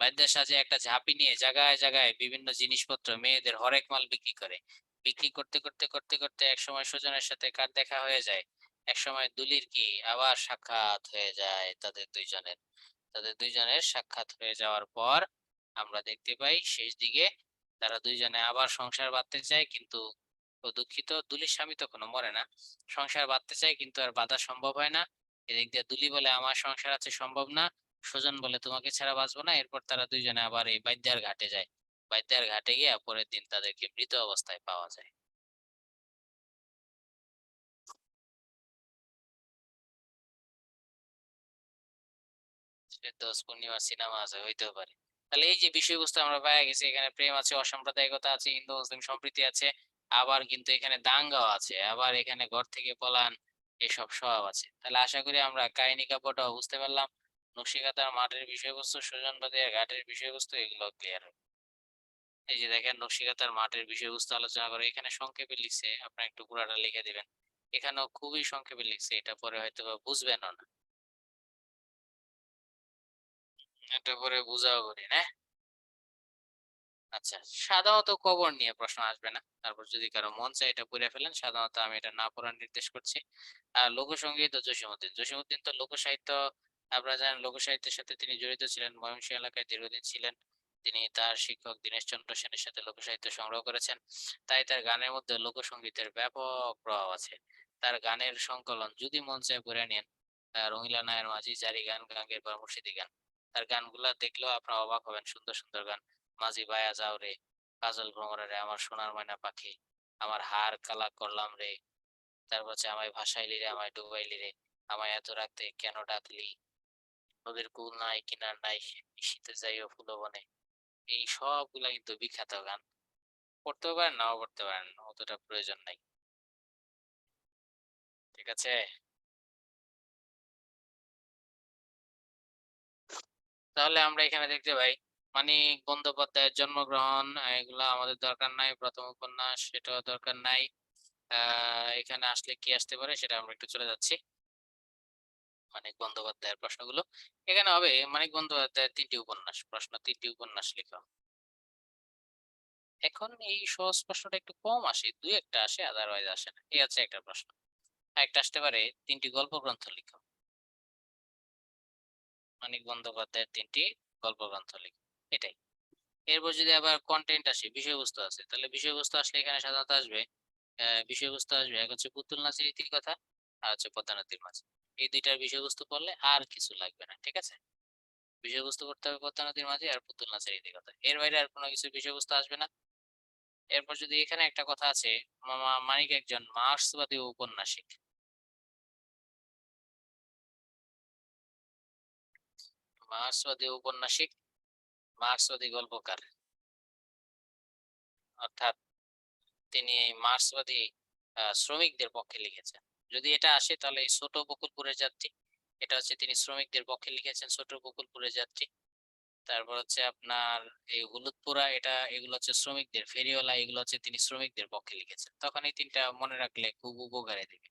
বাদ্যা সাজে একটা ঝাঁপি নিয়ে জায়গায় জায়গায় বিভিন্ন জিনিসপত্র, মেয়েদের হরেক মাল বিক্রি করে। বিক্রি করতে করতে করতে করতে একসময় সুজনের সাথে কার দেখা হয়ে যায়? একসময় দুলির কি আবার সাক্ষাৎ হয়ে যায় তাদের দুইজনের সাক্ষাৎ হয়ে যাওয়ার পর আমরা দেখতে পাই শেষ দিকে তারা দুইজনে আবার সংসার বাঁধতে চায়, কিন্তু ও দুঃখিত, দুলির স্বামী তখনো মরে না। সংসার বাঁধতে চায় কিন্তু আর বাঁধা সম্ভব হয় না। এদিক দিয়ে দুলি বলে আমার সংসার আছে, সম্ভব না। সুজন বলে তোমাকে ছাড়া বাঁচবো না। এরপর তারা দুইজনে আবার এই বাইদ্যার ঘাটে যায়। বাইদ্যার ঘাটে গিয়ে পরের দিন তাদেরকে মৃত অবস্থায় পাওয়া যায়। দোষ পূর্ণিমার সিনেমা আছে, হইতেও পারে। তাহলে এই যে বিষয়বস্তু আমরা পেয়ে গেছি, এখানে প্রেম আছে, অসাম্প্রদায়িকতা আছে, হিন্দু মুসলিম সম্প্রীতি আছে, আবার কিন্তু এখানে দাঙ্গাও আছে, আবার এখানে ঘর থেকে পলান, এসব সব আছে। তাহলে আশা করি আমরা কাহিনী কাব্যটাও বুঝতে পারলাম। নকশিকাঁথার মাঠের বিষয়বস্তু, সুজনবাদের ঘাটের বিষয়বস্তু, এগুলো ক্লিয়ার। এই যে দেখেন নকশিকাঁথার মাঠের বিষয়বস্তু আলোচনা করে, এখানে সংক্ষেপে লিখছে, আপনার একটু পুরাটা লিখে দিবেন। এখানেও খুবই সংক্ষেপে লিখছে, এটা পরে হয়তো বা বুঝবেনও না, এটা পরে বুঝাও করি না। আচ্ছা, সাধারণত কবর নিয়ে প্রশ্ন আসবে না, তারপর যদি কারো মন চায় এটা পড়ে ফেলেন, সাধারণত আমি এটা না পড়ার নির্দেশ করছি। আর লোকসঙ্গীত ও জসীমউদ্দিন, জসীমউদ্দিন তো লোকসাহিত্য, আপনারা জানেন লোকসাহিত্যের সাথে তিনি জড়িত ছিলেন, ময়মনসিংহ এলাকায় দীর্ঘদিন ছিলেন। তিনি তার শিক্ষক দীনেশ চন্দ্র সেনের সাথে লোকসাহিত্য সংগ্রহ করেছেন, তাই তার গানের মধ্যে লোকসঙ্গীতের ব্যাপক প্রভাব আছে। তার গানের সংকলন যদি মন চায় পড়ে নিন, রঙিলা নায়ের মাঝি, জারি গান, গাঙ্গের পর মুর্শিদি গান। তার গানগুলা দেখলেও আপনারা অবাক হবেন, সুন্দর সুন্দর গান। মাঝি বায়া যাও রে, কাজল ভ্রমরে রে, আমার সোনার ময়না পাখি, আমার হার কালা করলাম রে, তারপর হচ্ছে আমায় ভাসাইলি রে, আমায় ডুবাইলি রে, আমায় এত রাতে কেন ডাকলি, নদীর কুল নাই কিনার নাই, শীতে যাইও ফুলো বনে। এই সবগুলা কিন্তু বিখ্যাত গান। পড়তেও পারেন, নাও পড়তে পারেন, অতটা প্রয়োজন নাই। ঠিক আছে। তাহলে আমরা এখানে দেখতে পাই মানিক বন্দ্যোপাধ্যায়ের জন্মগ্রহণ, এগুলা আমাদের দরকার নাই, প্রথম উপন্যাস সেটাও দরকার নাই। এখানে আসলে কি আসতে পারে সেটা আমরা একটু চলে যাচ্ছি। মানিক বন্দ্যোপাধ্যায়ের প্রশ্নগুলো এখানে হবে। মানিক বন্দ্যোপাধ্যায়ের 3টি উপন্যাস, প্রশ্ন 3টি উপন্যাস লিখো। এখন এই সহজ প্রশ্নটা একটু কম আসে, দুই একটা আসে, আদারওয়াইজ আসে না। এই আছে একটা প্রশ্ন। একটা আসতে পারে 3টি গল্প গ্রন্থ লিখো। মানিক বন্দ্যোপাধ্যায়ের 3টি গল্প গ্রন্থ লিখো, এটাই। এরপর যদি আবার কন্টেন্ট আসে, বিষয়বস্তু আছে, তাহলে বিষয়বস্তু আসলে এখানে সাধারণত আসবে বিষয়বস্তু আসবে এক হচ্ছে পুতুল নাচের ইতিকথা, আর হচ্ছে পদ্মা নদীর মাছ। এই দুইটার বিষয়বস্তু পড়লে আর কিছু লাগবে না, ঠিক আছে। বিষয়বস্তু করতে হবে পদ্মা নদীর মাঝি আর পুতুল নাচের ইতিকথা, এর বাইরে আর কোনো কিছু বিষয়বস্তু আসবে না। এরপর যদি এখানে একটা কথা আছে, মানিক একজন মার্ক্সবাদী ঔপন্যাসিক। মার্ক্সবাদী ঔপন্যাসিক, মার্ক্সবাদী গল্পকার, অর্থাৎ তিনি এই মার্ক্সবাদী শ্রমিকদের পক্ষে লিখেছেন। যদি এটা আসে তাহলে এই ছোট বকুলপুরের যাত্রী, এটা হচ্ছে তিনি শ্রমিকদের পক্ষে লিখেছেন, ছোট বকুলপুরের যাত্রী। তারপর হচ্ছে আপনার এই হলুদপুরা, এটা এগুলো হচ্ছে শ্রমিকদের, ফেরিওয়ালা, এগুলো হচ্ছে তিনি শ্রমিকদের পক্ষে লিখেছেন। তখন এই তিনটা মনে রাখলে খুব উপকারে দেবে।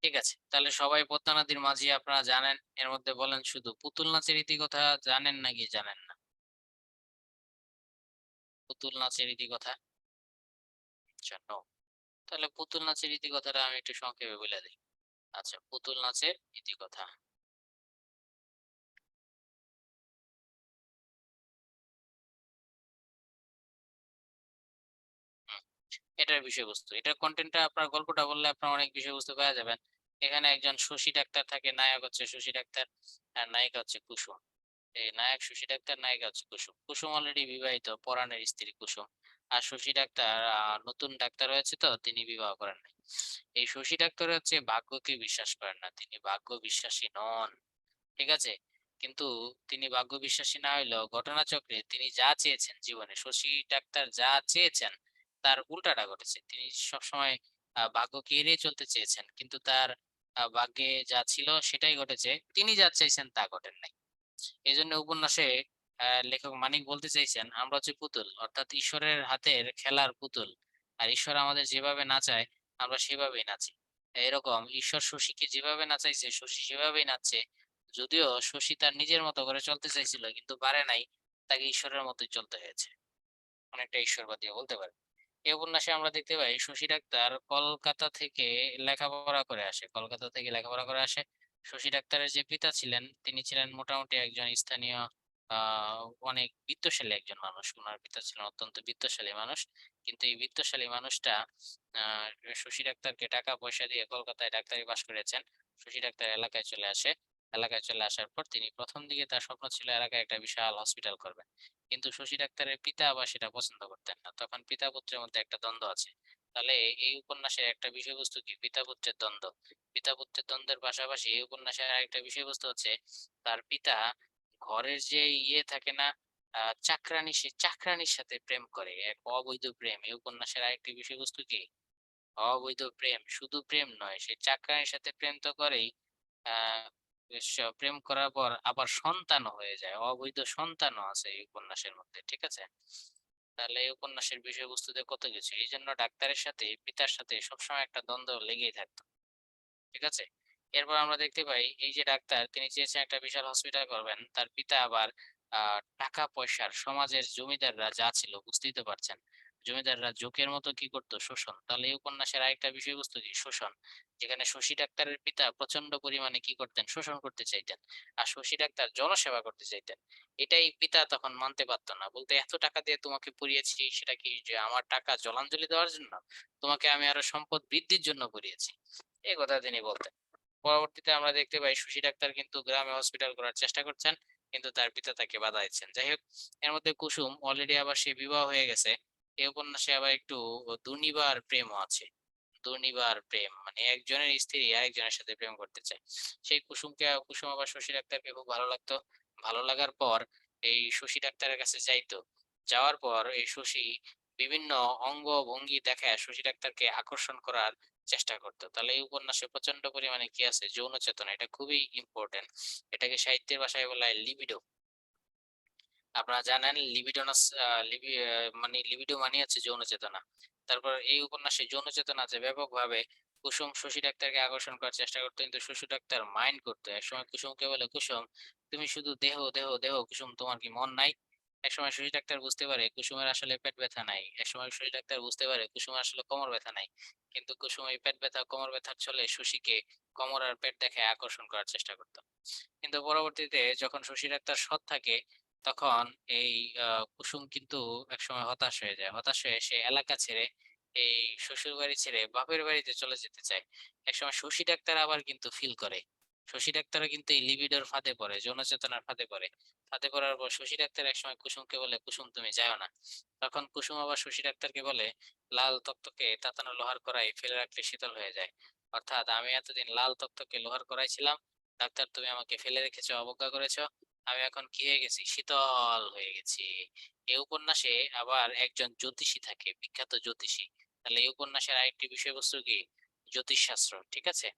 ঠিক আছে, তাহলে সবাই পদ্মা নদীর মাঝি আপনারা জানেন, এর মধ্যে বলেন শুধু পুতুল নাচের ইতিকথা জানেন নাকি জানেন না? পুতুল নাচের ইতিকথা জানো? তাহলে পুতুল নাচের ইতিকথাটা আমি একটু সংক্ষেপে বলে দিই। আচ্ছা, পুতুল নাচের ইতিকথা। হুম, এটার বিষয়বস্তু, এটার কন্টেন্টটা আপনার গল্পটা বললে আপনার অনেক বিষয়বস্তু পাওয়া যাবেন। এখানে একজন শশী ডাক্তার থাকে, নায়ক হচ্ছে শশী ডাক্তার, আর নায়িকা হচ্ছে কুসুম। এই নায়ক শশী ডাক্তার, নায়িকা হচ্ছে কুসুম। কুসুম অলরেডি বিবাহিত, পরাণের স্ত্রী কুসুম। আর শশী ডাক্তার নতুন ডাক্তার হয়েছে, তো তিনি বিবাহ করেন নাই। এই শশী ডাক্তার হচ্ছে ভাগ্যকে বিশ্বাস করেন না, তিনি ভাগ্য বিশ্বাসী নন। ঠিক আছে। কিন্তু তিনি ভাগ্য বিশ্বাসী না হইলেও ঘটনাচক্রে তিনি যা চেয়েছেন জীবনে, শশী ডাক্তার যা চেয়েছেন তার উল্টাটা ঘটেছে। তিনি সবসময় ভাগ্যকে এড়িয়ে চলতে চেয়েছেন, কিন্তু তার ভাগ্যে যা ছিল সেটাই ঘটেছে, তিনি যা চাইছেন তা ঘটেন নাই। এই জন্য উপন্যাসে লেখক মানিক বলতে চাইছেন আমরা হচ্ছে পুতুল, অর্থাৎ ঈশ্বরের হাতের খেলার পুতুল। আর ঈশ্বর আমাদের যেভাবে নাচায় আমরা সেভাবেই নাচি। এরকম ঈশ্বর শশীকে যেভাবে নাচাইছে শশী সেভাবেই নাচছে। যদিও শশী তার নিজের মতো করে চলতে চাইছিল কিন্তু পারে নাই, তাকে ঈশ্বরের মতোই চলতে হয়েছে। অনেকটা ঈশ্বরবাদী বলতে পারে। এই উপন্যাসে আমরা দেখতে পাই শশী ডাক্তার কলকাতা থেকে লেখাপড়া করে আসে, কলকাতা থেকে লেখাপড়া করে আসে। শশী ডাক্তারের যে পিতা ছিলেন তিনি ছিলেন মোটামুটি একজন স্থানীয় আহ অনেক বিত্তশালী একজন মানুষ, ওনার পিতা ছিলেন অত্যন্ত বিত্তশালী মানুষ। কিন্তু এই বিত্তশালী মানুষটা আহ শশী ডাক্তারকে টাকা পয়সা দিয়ে কলকাতায় ডাক্তারি পাশ করেছেন। শশী ডাক্তার এলাকায় চলে আসে। এলাকায় চলে আসার পর তিনি প্রথম দিকে তার স্বপ্ন ছিল এলাকায় একটা বিশাল হসপিটাল করবেন। কিন্তু শশী ডাক্তারের পিতা আবার সেটা পছন্দ করতেন না, তখন পিতা পুত্রের মধ্যে একটা দ্বন্দ্ব আছে। তাহলে এই উপন্যাসের একটা বিষয়বস্তু কি পিতা পুত্রের দ্বন্দ্ব। পিতা পুত্রের দ্বন্দ্বের পাশাপাশি এই উপন্যাসের আরেকটা বিষয়বস্তু হচ্ছে তার পিতা ঘরের যে থাকে না চাকরানী, সে চাকরানীর সাথে প্রেম করে, এক অবৈধ প্রেম। এই উপন্যাসের আরেকটি বিষয়বস্তু কি অবৈধ প্রেম। শুধু প্রেম নয়, সে চাকরানীর সাথে প্রেম তো করেই, আহ প্রেম করার পর আবার সন্তানও হয়ে যায়, অবৈধ সন্তানও আছে এই উপন্যাসের মধ্যে, ঠিক আছে। তাহলে এই উপন্যাসের বিষয়বস্তুতে কত কিছু, এই জন্য ডাক্তারের সাথে পিতার সাথে সবসময় একটা দ্বন্দ্ব লেগেই থাকতো, ঠিক আছে। এরপর আমরা দেখতে পাই এই যে ডাক্তার, তিনি চেয়েছেন একটা বিশাল হসপিটাল করবেন, তার পিতা আবার টাকা পয়সার, সমাজের জমিদাররা যা ছিল বুঝতেই তো পারছেন, জমিদাররা জোকের মতো কি করতো, শোষণ। তাহলে এই উপন্যাসের আরেকটা বিষয়বস্তু কি শোষণ, যেখানে শশী ডাক্তারের পিতা প্রচন্ড পরিমাণে কি করতেন, শোষণ করতে চাইতেন, আর শশী ডাক্তার জনসেবা করতে চাইতেন। এটাই পিতা তখন মানতে পারতো না, বলতে এত টাকা দিয়ে তোমাকে পড়িয়েছি, সেটা কি যে আমার টাকা জলাঞ্জলি দেওয়ার জন্য, তোমাকে আমি আরো সম্পদ বৃদ্ধির জন্য পড়িয়েছি, এই কথা তিনি বলতেন। পরবর্তীতে আমরা দেখতে পাই শশী ডাক্তার কিন্তু গ্রামে হসপিটাল করার চেষ্টা করছেন, কিন্তু তার পিতা তাকে বাধা দিচ্ছেন। যাই হোক, এর মধ্যে কুসুম অলরেডি আবার সে বিবাহ হয়ে গেছে। এই উপন্যাসে আবার একটু দুর্নিবার প্রেমও আছে। দুর্নিবার প্রেম মানে একজনের স্ত্রী আরেকজনের সাথে প্রেম করতে চায়। সেই কুসুম আবার শশী ডাক্তারকে খুব ভালো লাগতো। ভালো লাগার পর এই শশী ডাক্তারের কাছে যাইতো। যাওয়ার পর এই শশী বিভিন্ন অঙ্গ ভঙ্গি দেখায় শশী ডাক্তারকে আকর্ষণ করার চেষ্টা করতো। তাহলে এই উপন্যাসে প্রচন্ড পরিমাণে কি আছে, যৌন চেতনা, এটা খুবই ইম্পর্টেন্ট। এটাকে সাহিত্যের ভাষায় বলা হয় লিবিডো। আপনারা জানেন লিবিডোনাস, মানে লিবিডো মানে হচ্ছে যৌন চেতনা। তারপর এই উপন্যাসে যৌন চেতনা আছে ব্যাপকভাবে। কুসুম শশী ডাক্তারকে আকর্ষণ করার চেষ্টা করতো, কিন্তু শশী ডাক্তার মাইন্ড করতো। একসময় কুসুমকে বলে, কুসুম তুমি শুধু দেহ দেহ দেহ, কুসুম তোমার কি মন নাই। একসময় শশী ডাক্তার বুঝতে পারে কুসুমের আসলে পেট ব্যথা নাই, একসময় শশী ডাক্তার বুঝতে পারে কুসুমের আসলে কোমর ব্যথা নাই, কিন্তু কুসুম এই পেট ব্যথা কোমর ব্যথার ছলে শশীকে কোমর আর পেট দেখে আকর্ষণ করার চেষ্টা করতো। কিন্তু পরবর্তীতে যখন শশী ডাক্তার সৎ থাকে, তখন এই কুসুম কিন্তু একসময় হতাশ হয়ে যায়। হতাশ হয়ে সে এলাকা ছেড়ে, এই শ্বশুর বাড়ি ছেড়ে বাপের বাড়িতে চলে যেতে চায়। একসময় শশী ডাক্তার আবার কিন্তু ফিল করে। শশী ডাক্তারও কিন্তু এই লিবিডোর ফাঁদে পড়ে, যৌন চেতনার ফাঁদে পড়ে। ফাঁদে পড়ার পর শশী ডাক্তার একসময় কুসুমকে বলে, কুসুম তুমি যাও না। তখন কুসুম আবার শশী ডাক্তারকে বলে, লাল তক্তকে তাতানো লোহার কড়াই ফেলে রাখলে শীতল হয়ে যায়। অর্থাৎ আমি এতদিন লাল তক্তকে লোহার কড়াই ছিলাম, ডাক্তার তুমি আমাকে ফেলে রেখেছো, অবজ্ঞা করেছো, আমি এখন কি হয়ে গেছি, শীতল হয়ে গেছি। এই উপন্যাসে আবার একজন জ্যোতিষী থাকে, বিখ্যাত জ্যোতিষী। তাহলে এই উপন্যাসের আরেকটি বিষয়বস্তু কি, জ্যোতিষ শাস্ত্র, ঠিক আছে।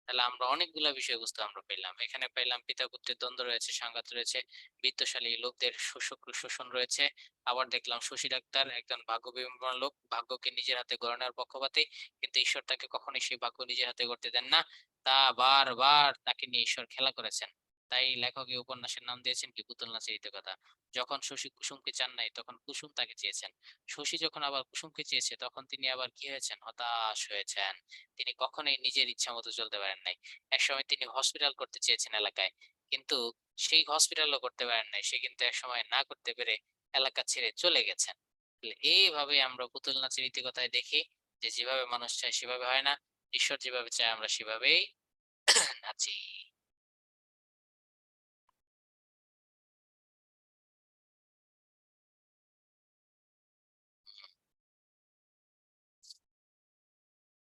তাহলে আমরা অনেকগুলা বিষয়বস্তু আমরা পেলাম এখানে, পেলাম পিতা পুত্রের দ্বন্দ্ব রয়েছে, সংঘাত রয়েছে, বিত্তশালী লোকদের শোষক শোষণ রয়েছে। আবার দেখলাম শশী ডাক্তার একজন ভাগ্য বিড়ম্বনা লোক, ভাগ্যকে নিজের হাতে গড়ে নেওয়ার পক্ষপাতী, কিন্তু ঈশ্বর তাকে কখনোই সেই ভাগ্য নিজের হাতে গড়তে দেন না। তা বারবার তাকে নিয়ে ঈশ্বর খেলা করেছেন। তাই লেখক এই উপন্যাসের নাম দিয়েছেন কি, পুতুল নাচের ইতিকথা। যখন শশী কুসুমকে চান নাই, তখন কুসুম তাকে চেয়েছেন। শশী যখন আবার কুসুমকে চেয়েছে, তখন তিনি আবার কি হয়েছেন, হতাশ হয়েছেন। তিনি কখনোই নিজের ইচ্ছা মতো চলতে পারেন নাই। একসময় তিনি হসপিটাল করতে চেয়েছেন এলাকায়, কিন্তু সেই হসপিটালও করতে পারেন নাই। সে কিন্তু একসময় না করতে পেরে এলাকা ছেড়ে চলে গেছেন। তাহলে এইভাবে আমরা পুতুল নাচের ইতিকথায় দেখি যে যেভাবে মানুষ চায় সেভাবে হয় না, ঈশ্বর যেভাবে চায় আমরা সেভাবেই নাচি।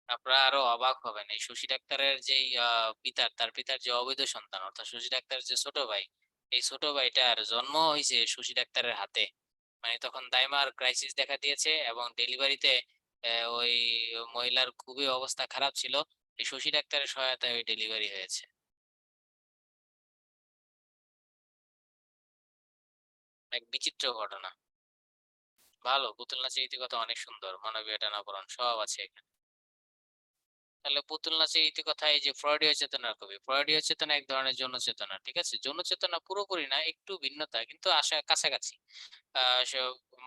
আপনারা আরো অবাক হবেন, এই শশী ডাক্তারের যেই তার পিতার যে অবৈধ সন্তান, অর্থাৎ শশী ডাক্তারের যে ছোট ভাই, এই ছোট ভাইটার জন্ম হয়েছে শশী ডাক্তারের হাতে। মানে তখন দাইমার ক্রাইসিস দেখা দিয়েছে এবং ডেলিভারিতে ওই মহিলার খুবই অবস্থা খারাপ ছিল। এই শশী ডাক্তারের সহায়তায় ওই ডেলিভারি হয়েছে। এক বিচিত্র ঘটনা। ভালো, পুতুল নাচের ইতিকথা অনেক সুন্দর, মানবীয় টানাপোড়েন সব আছে এখানে। তাহলে পুতুল নাচের ইতিকথায় এই যে ফ্রয়েডীয় চেতনার কবি, ফ্রয়েডীয় চেতনা এক ধরনের যৌন চেতনা, ঠিক আছে। যৌন চেতনা পুরোপুরি না, একটু ভিন্নতা, কিন্তু আশা কাছাকাছি।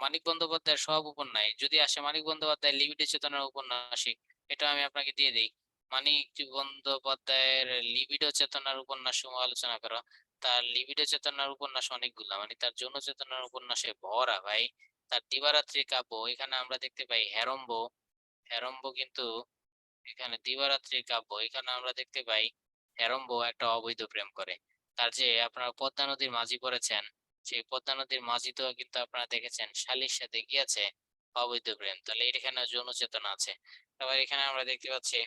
মানিক বন্দ্যোপাধ্যায়ের সব উপন্যাস যদি আসে, মানিক বন্দ্যোপাধ্যায়ের লিবিডো চেতনার উপন্যাসিক, এটা আমি আপনাকে দিয়ে দিই। মানিক বন্দ্যোপাধ্যায়ের লিবিডো চেতনার উপন্যাস সমূহ আলোচনা করো। তার লিবিডো চেতনার উপন্যাস অনেকগুলা, মানে তার যৌন চেতনার উপন্যাসে ভরা ভাই। তার দিবারাত্রি কাব্য, এখানে আমরা দেখতে পাই হেরম্ব। হেরম্ব কিন্তু এখানে দিবারাত্রির কাব্য, এখানে আমরা দেখতে পাই হেরম্ব একটা অবৈধ প্রেম করে। তার যে আপনারা পদ্মা নদীর মাঝি পড়েছেন, সেই পদ্মা নদীর মাঝিতেও কিন্তু আপনারা দেখেছেন শালির সাথে কি আছে, অবৈধ প্রেম, তাহলে এখানে যৌন চেতনা আছে। আবার এখানে আমরা দেখতে পাচ্ছি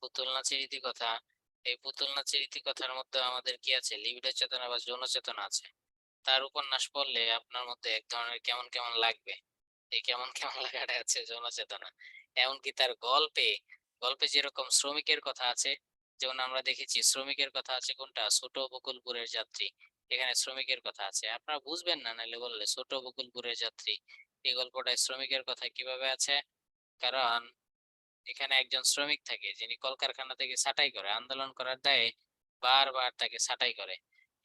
পুতুল নাচের ইতিকথা। এই পুতুল নাচের ইতিকথার মধ্যে আমাদের কি আছে, লিবিডো চেতনা বা যৌন চেতনা আছে। তার উপন্যাস পড়লে আপনার মধ্যে এক ধরনের কেমন কেমন লাগবে। এই কেমন কেমন লাগাটা আছে যৌন চেতনা। এমনকি তার গল্পে গল্পে যেরকম শ্রমিকের কথা আছে, যেমন আমরা দেখেছি শ্রমিকের কথা আছে কোনটা, ছোট বকুলপুরের যাত্রী। এখানে শ্রমিকের কথা আছে, আপনারা বুঝবেন না নাহলে বললে ছোট বকুলপুরের যাত্রী। এই গল্পটায় শ্রমিকের কথা কিভাবে আছে, কারণ এখানে একজন শ্রমিক থাকে যিনি কলকারখানা থেকে ছাঁটাই করে, আন্দোলন করার দায়ে বারবার তাকে ছাঁটাই করে।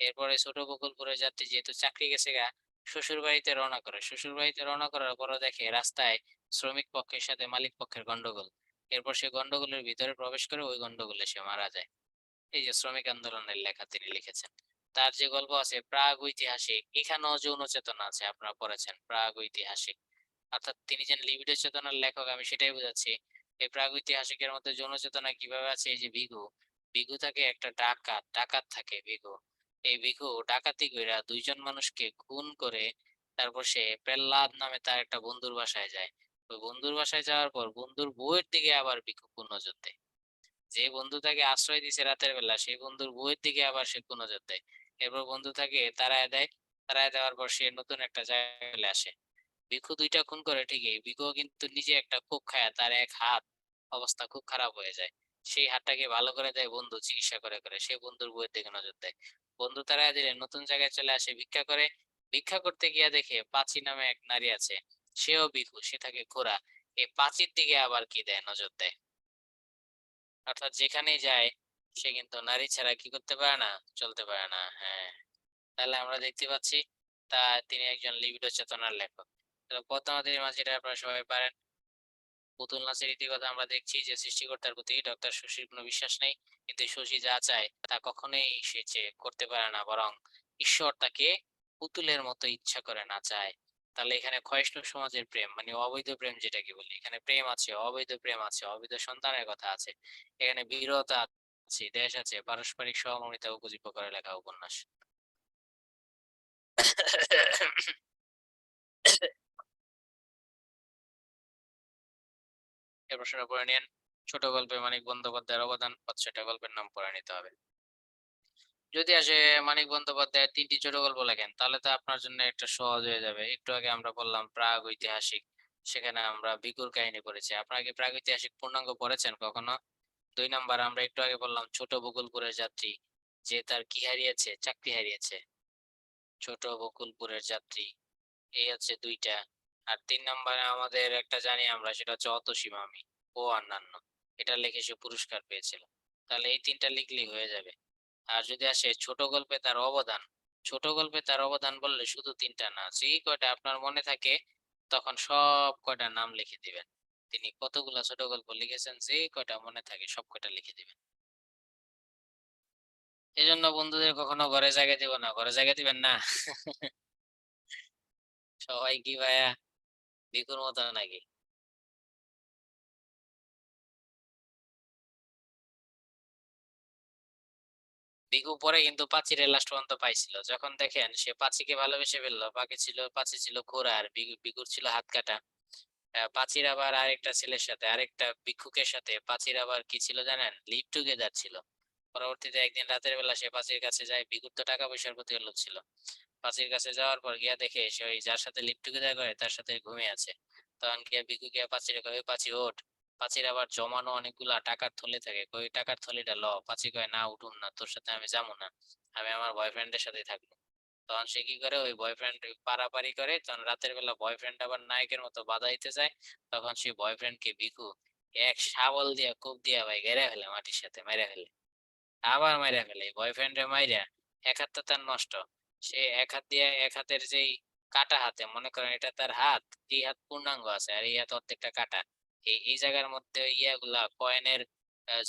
এরপরে ছোট বকুলপুরের যাত্রী যেহেতু চাকরি গেছে গা, শ্বশুর বাড়িতে রওনা করে। শ্বশুর বাড়িতে রওনা করার পরও দেখে রাস্তায় শ্রমিক পক্ষের সাথে মালিক পক্ষের গন্ডগোল। এরপর সে গন্ডগোলের ভিতরে প্রবেশ করে ওই গন্ডগোলে সে মারা যায়। এই যে শ্রমিক আন্দোলনের লেখা তিনি লিখেছেন। তার যে গল্প আছে প্রাগ ঐতিহাসিক, এখানেও যৌন চেতনা আছে, আপনারা পড়েছেন প্রাগ ঐতিহাসিক। অর্থাৎ তিনি যে লিবিডো চেতনার লেখক আমি সেটাই বোঝাচ্ছি। এই প্রাগৈতিহাসিকের মধ্যে যৌন চেতনা কিভাবে আছে, এই যে ভিখু, ভিখু থাকে একটা ডাকাত, ডাকাত থাকে ভিখু। এই ভিখু ডাকাতি কইরা দুইজন মানুষকে খুন করে তারপর সে প্রহ্লাদ নামে তার একটা বন্ধুর বাসায় যায়। ওই বন্ধুর বাসায় যাওয়ার পর বন্ধুর বউয়ের দিকে আবার ভিখু নজর দেয়। যে বন্ধু তাকে আশ্রয় দিছে রাতের বেলা সেই বন্ধুর বউয়ের দিকে আবার সে নজর দেয়। এরপর বন্ধু তাকে তাড়ায় দেয়। তাড়ায় দেওয়ার পর সে নতুন একটা জায়গায় চলে আসে। ভিখু দুইটা খুন করে ঠিকই, ভিখু কিন্তু নিজে একটা কোপ খায়, তার এক হাত অবস্থা খুব খারাপ হয়ে যায়। সেই হাতটাকে ভালো করে দেয় বন্ধু চিকিৎসা করে করে, সে বন্ধুর বইয়ের দিকে নজর দেয়। বন্ধু তারা দিলে নতুন জায়গায় চলে আসে ভিক্ষা করে। ভিক্ষা করতে গিয়া দেখে পাঁচি নামে এক নারী আছে, সেও ভিখু, সে থাকে খোড়া। এই পাঁচির দিকে আবার কি দেয়, নজর দেয়। অর্থাৎ যেখানেই যায় সে কিন্তু নারী ছাড়া কি করতে পারে না, চলতে পারে না। হ্যাঁ, তাহলে আমরা দেখতে পাচ্ছি তা তিনি একজন লিবিডো চেতনার লেখক। পদ্মা নদীর মাঝিটা আপনারা সবাই পারেন। পুতুল নাচের ইতিকথা আমরা দেখছি যে সৃষ্টিকর্তার প্রতি ডক্টর শশীর কোনো বিশ্বাস নেই, কিন্তু শশী যা চায় তা কখনোই সে চেয়ে করতে পারে না, বরং ঈশ্বর তাকে পুতুলের মতো ইচ্ছা করে নাচায়। তাহলে এখানে ক্ষয়িষ্ণু সমাজের প্রেম মানে অবৈধ প্রেম যেটাকে বলি, এখানে প্রেম আছে, অবৈধ প্রেম আছে, অবৈধ সন্তানের কথা আছে, এখানে বীরতা আছে, দেশ আছে, পারস্পরিক সহমর্মিতা উপজীব্য করে লেখা উপন্যাস। এ প্রশ্নটা পড়ে নিন। ছোট গল্পে মানিক বন্দ্যোপাধ্যায়ের অবদান, 5টা গল্পের নাম পড়ে নিতে হবে। যদি আসে মানিক বন্দ্যোপাধ্যায়ের 3টি ছোট গল্প লেখেন তাহলে তো আপনার জন্য একটা সহজ হয়ে যাবে। একটু আগে আমরা বললাম প্রাগ ঐতিহাসিক, সেখানে আমরা ভিখুর কাহিনী পড়েছি। আপনারা কি প্রাগ ঐতিহাসিক পূর্ণাঙ্গ পড়েছেন কখনো? 2 নাম্বার আমরা একটু আগে বললাম ছোট বকুলপুরের যাত্রী, যে তার কি হারিয়েছে, চাকরি হারিয়েছে। ছোট বকুলপুরের যাত্রী, এই হচ্ছে 2টা। আর 3 নাম্বারে আমাদের একটা জানি আমরা, সেটা হচ্ছে অতসীমা আমি ও অন্যান্য, এটা লিখে সে পুরস্কার পেয়েছিল। তাহলে এই 3টা লিখলেই হয়ে যাবে। আর যদি আসে ছোট গল্পে তার অবদান, ছোট গল্পে তার অবদান বললে শুধু 3টা না, যে কয়টা আপনার মনে থাকে তখন সব কয়টা নাম লিখে দিবেন। তিনি কতগুলা ছোট গল্প লিখেছেন, যে কয়টা মনে থাকে সব কয়টা লিখে দিবেন। এই জন্য বন্ধুদের কখনো ঘরে জায়গা দিব না, ঘরে জায়গা দিবেন না। সবাই কি ভাইয়া ভিখুর মতো নাকি? ভিখু পরে কিন্তু পাঁচিরে লাস্ট পর্যন্ত পাইছিল, যখন দেখেন সে পাঁচিকে ভালোবেসে ফেললো। পাঁচি ছিল ঘোড়া আর ভিখুর ছিল হাত কাটা। পাঁচির আবার আরেকটা ছেলের সাথে, আরেকটা ভিক্ষুকের সাথে পাঁচির আবার কি ছিল জানেন, লিভ টুগেদার ছিল। পরবর্তীতে একদিন রাতের বেলা সে পাঁচির কাছে যায়, ভিখুর তো টাকা পয়সার প্রতি লোভ ছিল। পাঁচির কাছে যাওয়ার পর গিয়া দেখে সে ওই যার সাথে লিভ টুগেদার করে তার সাথে ঘুমিয়ে আছে। তখন গিয়া ভিখু গিয়া পাঁচিরে কয়, "ওই পাঁচি ওঠ।" পাঁচির আবার জমানো অনেকগুলা টাকার থলে থাকে, ওই টাকার থলিটা ল। পাঁচি কয়, "না, উঠুম না, তোর সাথে আমি যাবো না, আমি আমার বয়ফ্রেন্ডের সাথে থাকবো।" তখন সে কি করে, ওই বয়ফ্রেন্ড পারাপারি করে, তখন রাতের বেলা বয়ফ্রেন্ড আবার নায়কের মতো বাধা দিতে যায়। তখন সেই বয়ফ্রেন্ড কে ভিখু এক শাবল দিয়া কোপ দিয়া ভাই গেরে ফেলে, মাটির সাথে মেরে ফেলে। আবার মাইরা ফেলে বয়ফ্রেন্ড রে মাইরা, এক হাত তো তার নষ্ট। সে এক হাত দিয়ে, এক হাতের যেই কাটা হাতে মনে করেন এটা তার হাত, এই হাত পূর্ণাঙ্গ আছে আর এই হাত অর্ধেকটা কাটা। এই জায়গার মধ্যে ইয়াগুলা কয়েনের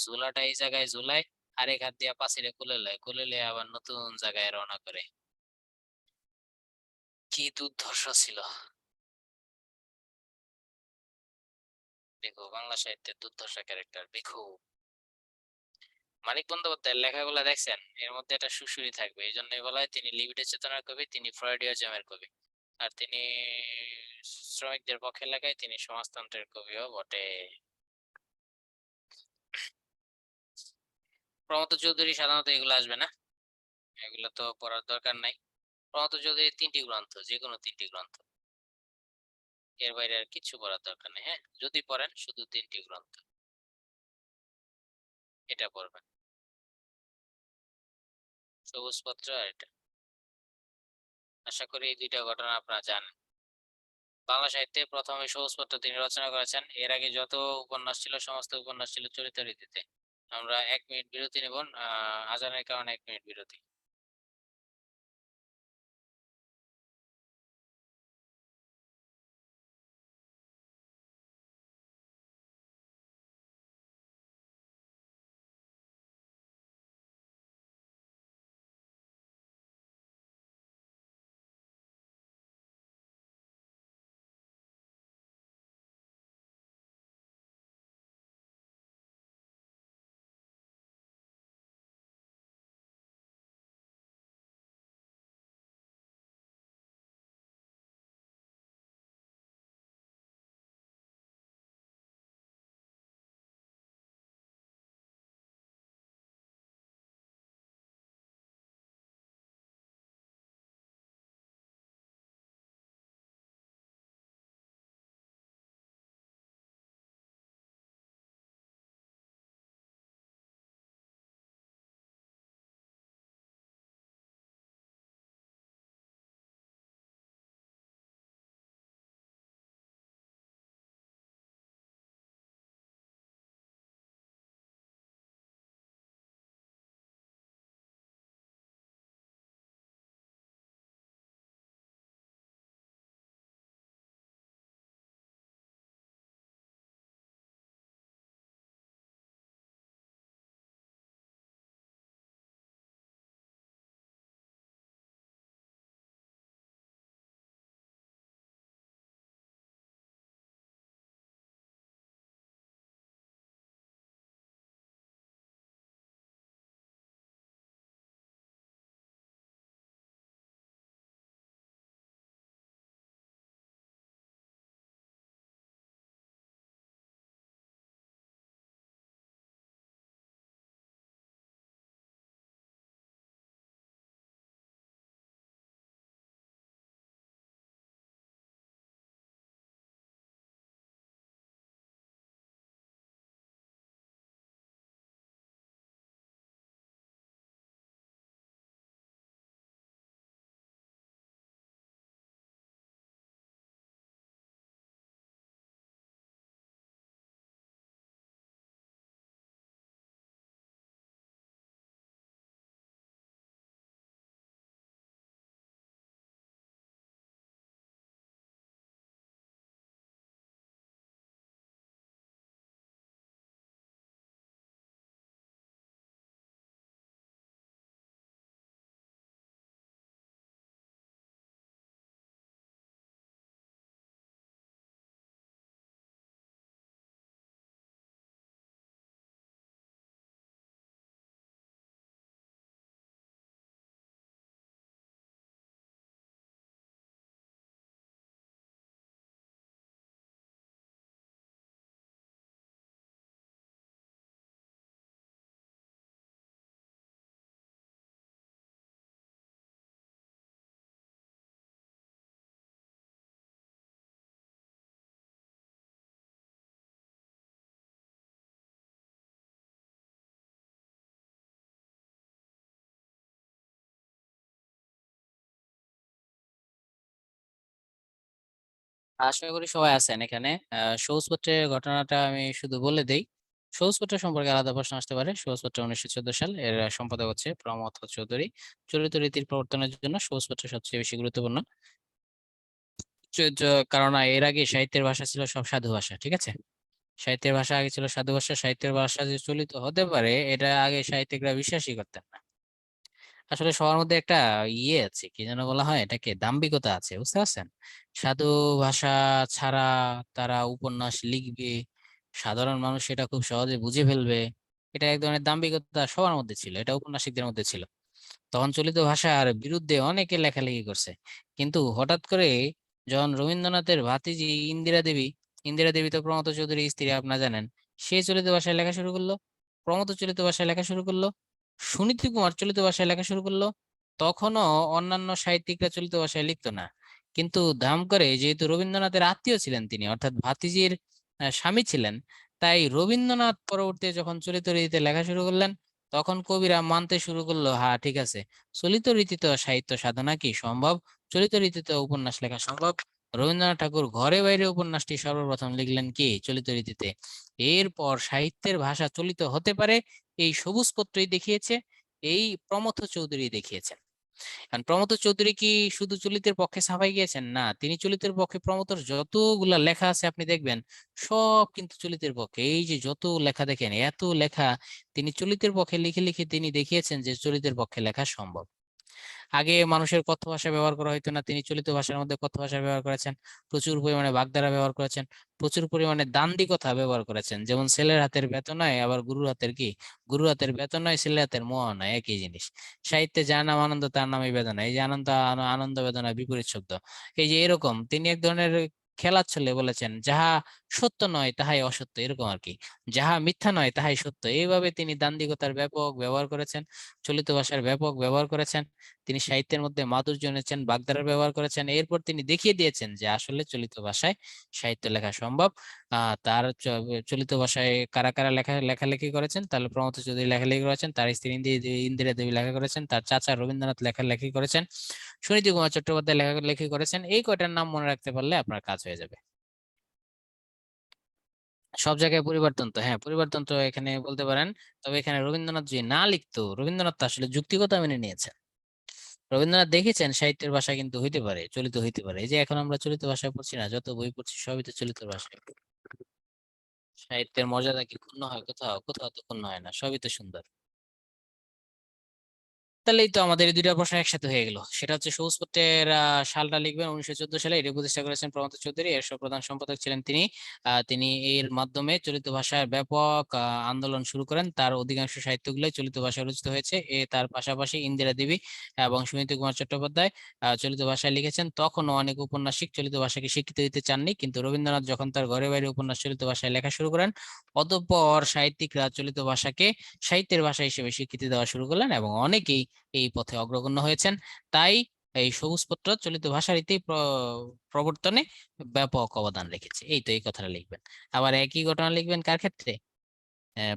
ঝুলাটা এই জায়গায় ঝুলায়, আরেক হাত দিয়া পাশিরে খুলে লয়, খুলে লয়ে আবার নতুন জায়গায় রওনা করে। কি দুর্ধর্ষ ছিল! ভিখু বাংলা সাহিত্যের দুর্ধর্ষ ক্যারেক্টার ভিখু। মানিক বন্দ্যোপাধ্যায়ের লেখাগুলা দেখছেন, এর মধ্যে একটা সুড়সুড়ি থাকবে, এই জন্যই বলা হয় তিনি লিবিডো চেতনার কবি, তিনি ফ্রয়েডিয়াজমের কবি। আর তিনি শ্রমিকদের পক্ষে লেখায় তিনি সমাজতন্ত্রের কবিও বটে। প্রমথ চৌধুরী সাধারণত এগুলো আসবে না, এগুলো তো পড়ার দরকার নাই। প্রমথ চৌধুরীর 3টি গ্রন্থ, যে কোনো 3টি গ্রন্থ, এর বাইরে আর কিছু পড়ার দরকার নেই। হ্যাঁ, যদি পড়েন শুধু 3টি গ্রন্থ, এটা পড়বেন, সবুজ পত্র আর এটা। আশা করি এই 2টা ঘটনা আপনারা জানেন। বাংলা সাহিত্যে প্রথমে সবুজ পত্র তিনি রচনা করেছেন। এর আগে যত উপন্যাস ছিল সমস্ত উপন্যাস ছিল চরিত্র রীতিতে। আমরা 1 মিনিট বিরতি নেব, আজানের কারণে 1 মিনিট বিরতি। আশা করি সবাই আছেন এখানে। সবুজপত্রের ঘটনাটা আমি শুধু বলে দেই। সবুজপত্র সম্পর্কে আলাদা প্রশ্ন আসতে পারে। সবুজপত্র 1914 সাল, এর সম্পাদক হচ্ছে প্রমথ চৌধুরী। চরিত্র রীতির প্রবর্তনের জন্য সবুজপত্র সবচেয়ে বেশি গুরুত্বপূর্ণ। কারণ এর আগে সাহিত্যের ভাষা ছিল সব সাধু ভাষা, ঠিক আছে? সাহিত্যের ভাষা আগে ছিল সাধু ভাষা। সাহিত্যের ভাষা যে চলিত হতে পারে এটা আগে সাহিত্যিকরা বিশ্বাসই করতেন না। আসলে সবার মধ্যে একটা আছে, কি যেন বলা হয় এটাকে, দাম্ভিকতা আছে, বুঝতে পারছেন? সাধু ভাষা ছাড়া তারা উপন্যাস লিখবে, সাধারণ মানুষ সেটা খুব সহজে বুঝে ফেলবে, এটা এক ধরনের দাম্ভিকতা সবার মধ্যে ছিল, এটা ঔপন্যাসিকদের মধ্যে ছিল। তখন চলিত ভাষার বিরুদ্ধে অনেকে লেখালেখি করছে, কিন্তু হঠাৎ করে যখন রবীন্দ্রনাথের ভাতিজি ইন্দিরা দেবী তো প্রমথ চৌধুরীর স্ত্রী, আপনারা জানেন, সে চলিত ভাষায় লেখা শুরু করলো, প্রমথ চলিত ভাষায় লেখা শুরু করলো, সুনীতি কুমার চলিত ভাষায় লেখা শুরু করলো, তখনও অন্যান্য সাহিত্যিকরা চলিত ভাষায় লিখতো না। কিন্তু দাম করে, যেহেতু রবীন্দ্রনাথের আত্মীয় ছিলেন তিনি, অর্থাৎ ভাতিজির স্বামী ছিলেন, তাই রবীন্দ্রনাথ পরবর্তী যখন চলিত রীতিতে লেখা শুরু করলেন, তখন কবিরা মানতে শুরু করলো, হ্যাঁ ঠিক আছে, চলিত রীতিতে সাহিত্য সাধনা কি সম্ভব, চলিত রীতিতে উপন্যাস লেখা সম্ভব। রবীন্দ্রনাথ ঠাকুর ঘরে বাইরে উপন্যাসটি সর্বপ্রথম লিখলেন কি, চলিত রীতিতে। এরপর সাহিত্যের ভাষা চলিত হতে পারে, এই সবুজ পত্রই দেখিয়েছে, এই প্রমথ চৌধুরী দেখিয়েছেন। কারণ প্রমথ চৌধুরী কি শুধু চলিতের পক্ষে সাফাই গিয়েছেন? না, তিনি চলিতের পক্ষে, প্রমথর যতগুলা লেখা আছে আপনি দেখবেন সব কিন্তু চলিতের পক্ষে। এই যে যত লেখা দেখেন, এত লেখা তিনি চলিতের পক্ষে লিখে লিখে তিনি দেখিয়েছেন যে চলিতের পক্ষে লেখা সম্ভব। আগে মানুষের কথ্য ভাষা ব্যবহার করা হতো না, তিনি চলিত ভাষার মধ্যে কথ্য ভাষা ব্যবহার করেছেন, প্রচুর পরিমাণে বাগধারা ব্যবহার করেছেন, প্রচুর পরিমাণে দান্ডি কথা ব্যবহার করেছেন, যেমন ছেলের হাতের বেত নয়, আবার গুরুর হাতের কি, গুরুর হাতের বেত নয়, ছেলের হাতের মোয়া নয়, একই জিনিস। সাহিত্যে যার নাম আনন্দ তার নামই বেদনা, এই যে আনন্দ আনন্দ বেদনা বিপরীত শব্দ। এই যে এরকম তিনি এক ধরনের খেলার ছলে বলেছেন, যাহা সত্য নয় তাহাই অসত্য, এরকম আর কি, যাহা মিথ্যা নয় তাহাই সত্য। এইভাবে তিনি দান্দিকতার ব্যাপক ব্যবহার করেছেন, চলিত ভাষার ব্যাপক ব্যবহার করেছেন, তিনি সাহিত্যের মধ্যে মাধুর্য এনেছেন, বাগধারা ব্যবহার করেছেন। এরপর তিনি দেখিয়ে দিয়েছেন যে আসলে চলিত ভাষায় সাহিত্য লেখা সম্ভব। তার চলিত ভাষায় কারা কারা লেখালেখি করেছেন, তাহলে প্রমথ চৌধুরী লেখালেখি করেছেন, তার স্ত্রী ইন্দিরা দেবী লেখা করেছেন, তার চাচা রবীন্দ্রনাথ লেখালেখি করেছেন, সুনীতি কুমার চট্টোপাধ্যায় লেখালেখি করেছেন। এই কয়টার নাম মনে রাখতে পারলে আপনার কাজ হয়ে যাবে। সব জায়গায় পরিবর্তন তো, হ্যাঁ পরিবর্তন তো এখানে বলতে পারেন। তবে এখানে রবীন্দ্রনাথ যদি না লিখতো, রবীন্দ্রনাথ তো আসলে যুক্তিকতা মেনে নিয়েছেন। রবীন্দ্রনাথ দেখেছেন সাহিত্যের ভাষা কিন্তু হইতে পারে, চলিত হইতে পারে। এই যে এখন আমরা চলিত ভাষায় পড়ছি না, যত বই পড়ছি সবই তো চলিত ভাষায়। সাহিত্যের মর্যাদা কি ক্ষুণ্ণ হয় কোথাও? কোথাও তো ক্ষুণ্ণ হয় না, সবই তো সুন্দর। তাহলেই তো আমাদের এই দুইটা প্রশ্ন একসাথে হয়ে গেল। সেটা হচ্ছে সবুজ পত্রের সালটা লিখবেন 1914 সালে, এটি প্রতিষ্ঠা করেছেন প্রমথ চৌধুরী, এর প্রধান সম্পাদক ছিলেন তিনি। তিনি এর মাধ্যমে চলিত ভাষার ব্যাপক আন্দোলন শুরু করেন, তার অধিকাংশ সাহিত্যগুলোই চলিত ভাষায় রচিত হয়েছে। তার পাশাপাশি ইন্দিরা দেবী এবং সুনীতি কুমার চট্টোপাধ্যায় চলিত ভাষায় লিখেছেন। তখনও অনেক ঔপন্যাসিক চলিত ভাষাকে স্বীকৃতি দিতে চাননি, কিন্তু রবীন্দ্রনাথ যখন তার ঘরে বাইরে উপন্যাস চলিত ভাষায় লেখা শুরু করেন, অতঃপর সাহিত্যিকরা চলিত ভাষাকে সাহিত্যের ভাষা হিসেবে স্বীকৃতি দেওয়া শুরু করলেন, এবং অনেকেই এই পথে অগ্রগণ্য হয়েছেন। তাই এই সবুজ পত্র চলিত ভাষা রীতি প্রবর্তনে ব্যাপক অবদান রেখেছে। এই তো, এই কথাটা লিখবেন। আবার একই ঘটনা লিখবেন কার ক্ষেত্রে?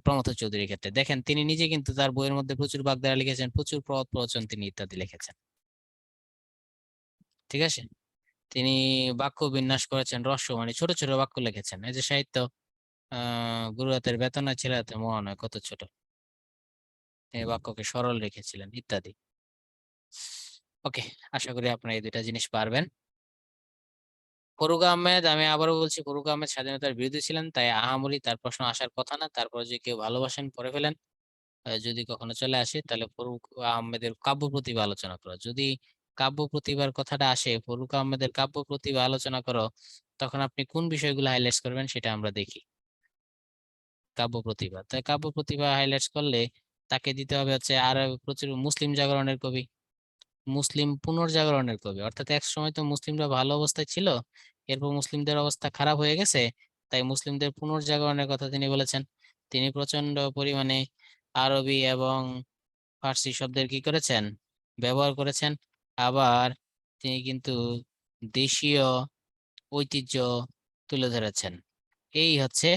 প্রমথ চৌধুরীর ক্ষেত্রে। দেখেন তিনি নিজে কিন্তু তার বইয়ের মধ্যে প্রচুর বাগধারা লিখেছেন, প্রচুর প্রবাদ প্রবচন তিনি ইত্যাদি লিখেছেন। ঠিক আছে, তিনি বাক্য বিন্যাস করেছেন, রস্য মানে ছোট ছোট বাক্য লিখেছেন। এই যে সাহিত্য, গুরু হাতের বেতন নয়, ছেলে হাতে মোহর নয়, কত ছোট, এই বাক্যকে সরল রেখেছিলেন ইত্যাদি। ওকে, আশা করি আপনারা এই দুইটা জিনিস পারবেন। ফরুক আহমেদ, আমি আবারও বলছি, ফরুক আহমেদ স্বাধীনতার বিরোধী ছিলেন, তাই আহামরি তার প্রশ্ন আসার কথা না। তারপর যে কেউ ভালোবাসেন পড়ে ফেলেন, যদি কখনো চলে আসে, তাহলে ফরুক আহমেদের কাব্য প্রতিভা আলোচনা করো। যদি কাব্য প্রতিভার কথাটা আসে, ফরুক আহমেদের কাব্য প্রতিভা আলোচনা করো, তখন আপনি কোন বিষয়গুলো হাইলাইট করবেন সেটা আমরা দেখি। কাব্য প্রতিভা, তাই কাব্য প্রতিভা হাইলাইট করলে তাকে দিতে হবে হচ্ছে আর প্রচুর মুসলিম জাগরণের কবি, মুসলিম পুনর্জাগরণের কবি। অর্থাৎ এক সময় তো মুসলিমরা ভালো অবস্থায় ছিল, এরপর মুসলিমদের অবস্থা খারাপ হয়ে গেছে, তাই মুসলিমদের পুনর্জাগরণের কথা তিনি বলেছেন। তিনি প্রচন্ড পরিমাণে আরবি এবং ফার্সি শব্দের কি করেছেন, ব্যবহার করেছেন। আবার তিনি কিন্তু দেশীয় ঐতিহ্য তুলে ধরেছেন। এই হচ্ছে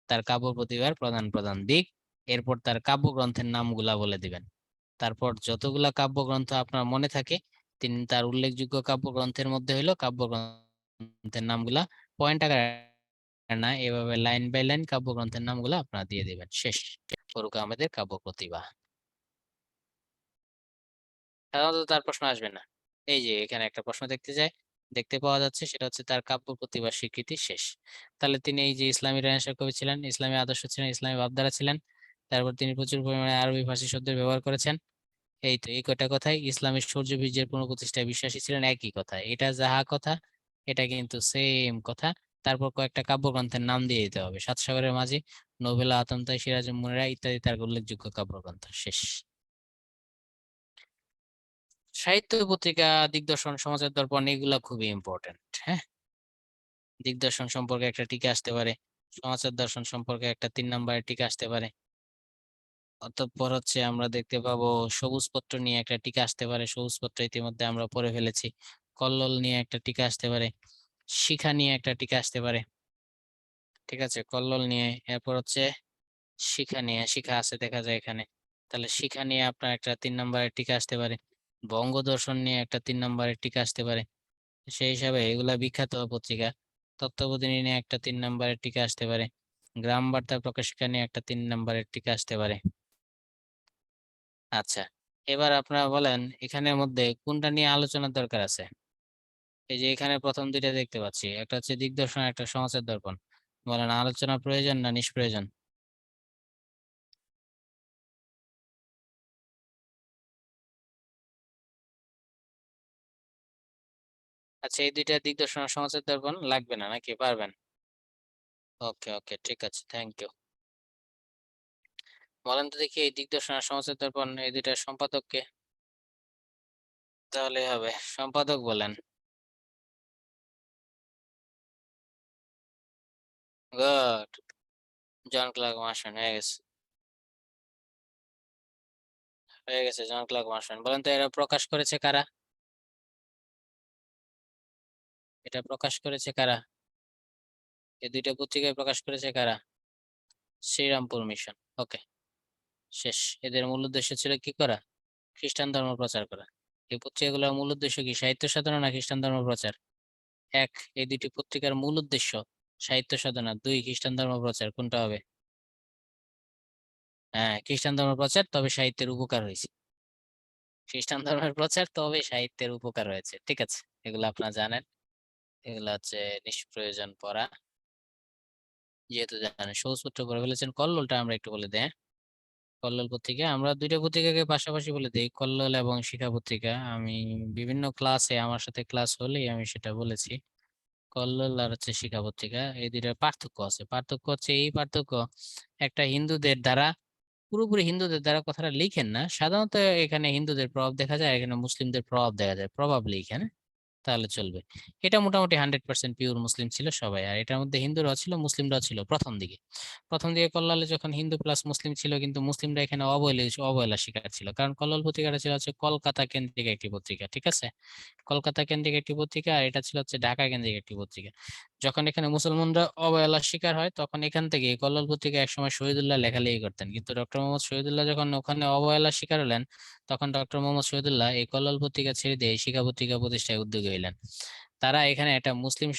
তার কাব্য প্রতিভার প্রধান প্রধান দিক। এরপর তার কাব্যগ্রন্থের নামগুলা বলে দিবেন। তারপর যতগুলা কাব্যগ্রন্থ আপনার মনে থাকে, তিনি তার উল্লেখযোগ্য কাব্যগ্রন্থের মধ্যে হইলো কাব্যগ্রন্থের নামগুলা পয়েন্ট আকারে না, এভাবে লাইন বাই লাইন কাব্যগ্রন্থের নামগুলা আপনারা দিয়ে দিবেন। শেষ। ফরুক আহমেদের কাব্য প্রতিভা। সাধারণত তার প্রশ্ন আসবে না। এই যে এখানে একটা প্রশ্ন দেখতে পাওয়া যাচ্ছে, সেটা হচ্ছে তার কাব্য প্রতিভার স্বীকৃতি শেষ। তাহলে তিনি এই যে ইসলামী রেনেসাঁ কবি ছিলেন, ইসলামী আদর্শ ছিলেন, ইসলামী ভাবধারা ছিলেন। তারপর তিনি প্রচুর পরিমাণে আরবি ফার্সি শব্দের ব্যবহার করেছেন। এই তো, এই কয়টা কথাই। ইসলামের সূর্য বীর্যের পুনঃপ্রতিষ্ঠায় বিশ্বাসী ছিলেন, একই কথা। এটা যাহা কথা, এটা কিন্তু সেম কথা। তারপর কয়েকটা কাব্যগ্রন্থের নাম দিয়ে দিতে হবে, সাত সাগরের মাঝি, নবেলা, আতন্তাই, সিরাজ মুনিরা ইত্যাদি তার উল্লেখযোগ্য কাব্যগ্রন্থ। শেষ। সাহিত্য পত্রিকা, দিগদর্শন, সমাজের দর্পণ এগুলা খুবই ইম্পর্টেন্ট। হ্যাঁ, দিগদর্শন সম্পর্কে একটা টিকা আসতে পারে, সমাজের দর্শন সম্পর্কে একটা 3 নম্বরের টিকা আসতে পারে। অতঃপর হচ্ছে আমরা দেখতে পাবো সবুজ পত্র নিয়ে একটা টিকা আসতে পারে, সবুজ পত্র ইতিমধ্যে আমরা পড়ে ফেলেছি। কল্লোল নিয়ে একটা টিকা আসতে পারে, শিখা নিয়ে একটা টিকা আসতে পারে। ঠিক আছে, কল্লোল নিয়ে, এরপর হচ্ছে শিখা নিয়ে, শিখা আছে দেখা যায় এখানে, তাহলে শিখা নিয়ে আপনার একটা 3 নম্বরের টিকা আসতে পারে। বঙ্গদর্শন নিয়ে একটা 3 নম্বরের টিকা আসতে পারে। সেই হিসাবে এগুলা বিখ্যাত পত্রিকা। তত্ত্ববোধিনী নিয়ে একটা 3 নম্বরের টিকা আসতে পারে। গ্রাম বার্তা প্রকাশিকা নিয়ে একটা 3 নম্বরের টিকা আসতে পারে। আচ্ছা, এবার আপনারা বলেন এখানের মধ্যে কোনটা নিয়ে আলোচনার দরকার আছে? এই যে এখানে প্রথম দুইটা দেখতে পাচ্ছি, একটা হচ্ছে দিগদর্শন, একটা সমাজের দর্পণ। বলেন আলোচনা প্রয়োজন না নিষ্প্রয়োজন? আচ্ছা, এই দুইটা দিগদর্শন আর সমাজের দর্পণ লাগবে না নাকি পারবেন? ওকে ওকে, ঠিক আছে, থ্যাংক ইউ। বলেন তো দেখি এই দিগদর্শন আর সমাজের দর্পণ এই দুইটার সম্পাদককে, তাহলে হবে সম্পাদক বলেন। গুড, জন ক্লার্ক মার্শান হয়ে গেছে, হয়ে গেছে জন ক্লার্ক মার্শান। বলেন তো এরা প্রকাশ করেছে কারা? এটা প্রকাশ করেছে কারা? এই দুইটা পত্রিকায় প্রকাশ করেছে কারা? শ্রীরামপুর মিশন। ওকে, শেষ। এদের মূল উদ্দেশ্য ছিল কি করা? খ্রিস্টান ধর্ম প্রচার করা। এই পত্রিকাগুলোর মূল উদ্দেশ্য কি, সাহিত্য সাধনা না খ্রিস্টান ধর্ম প্রচার? এক, এই দুইটি পত্রিকার মূল উদ্দেশ্য সাহিত্য সাধনা, দুই খ্রিস্টান ধর্ম প্রচার, কোনটা হবে? হ্যাঁ, খ্রিস্টান ধর্ম প্রচার, তবে সাহিত্যের উপকার হয়েছে। খ্রিস্টান ধর্মের প্রচার তবে সাহিত্যের উপকার হয়েছে, ঠিক আছে। এগুলো আপনারা জানেন, এগুলো হচ্ছে নিষ্প্রয়োজন পড়া, যেহেতু জানেন। সবুজ পত্র পড়ে ফেলেছেন, কল্লোলটা আমরা একটু বলে দিই, হ্যাঁ? কল্লোল পত্রিকা, আমরা দুইটা পত্রিকাকে পাশাপাশি বলে দিই, কল্লোল এবং শিখা পত্রিকা। আমি বিভিন্ন ক্লাসে, আমার সাথে ক্লাস হলেই আমি সেটা বলেছি। কল্লোল আর হচ্ছে শিখা পত্রিকা, এই দুইটার পার্থক্য আছে। পার্থক্য হচ্ছে এই পার্থক্য, একটা হিন্দুদের দ্বারা, পুরোপুরি হিন্দুদের দ্বারা কথাটা লিখেন না, সাধারণত এখানে হিন্দুদের প্রভাব দেখা যায়, এখানে মুসলিমদের প্রভাব দেখা যায়, প্রভাব লিখেন, তাহলে চলবে। এটা মোটামুটি 100% পিওর মুসলিম ছিল সবাই, আর এটার মধ্যে হিন্দুরাও ছিল মুসলিমরাও ছিল প্রথম দিকে। প্রথম দিকে কল্লালে যখন হিন্দু প্লাস মুসলিম ছিল, কিন্তু মুসলিমরা এখানে অবহেলা শিকার ছিল, কারণ কল্লোল পত্রিকাটা ছিল হচ্ছে কলকাতা কেন্দ্রিক একটি পত্রিকা, ঠিক আছে। কলকাতা কেন্দ্রিক একটি পত্রিকা, আর এটা ছিল হচ্ছে ঢাকা কেন্দ্রিক একটি পত্রিকা। যখন এখানে মুসলমানরা অবহেলার শিকার হয়, তখন এখান থেকে কল্লোল পত্রিকা একসময় শহীদুল্লাহ লেখালেখি করতেন, কিন্তু ডক্টর মোহাম্মদ শহীদুল্লাহ যখন ওখানে অবহেলার শিকার হলেন, তখন ডক্টর মোহাম্মদ শহীদুল্লাহ এই কল্লোল পত্রিকা ছেড়ে দিয়ে শিক্ষা পত্রিকা প্রতিষ্ঠায় উদ্যোগী হইলেন। তারা এখানে একটা মুসলিম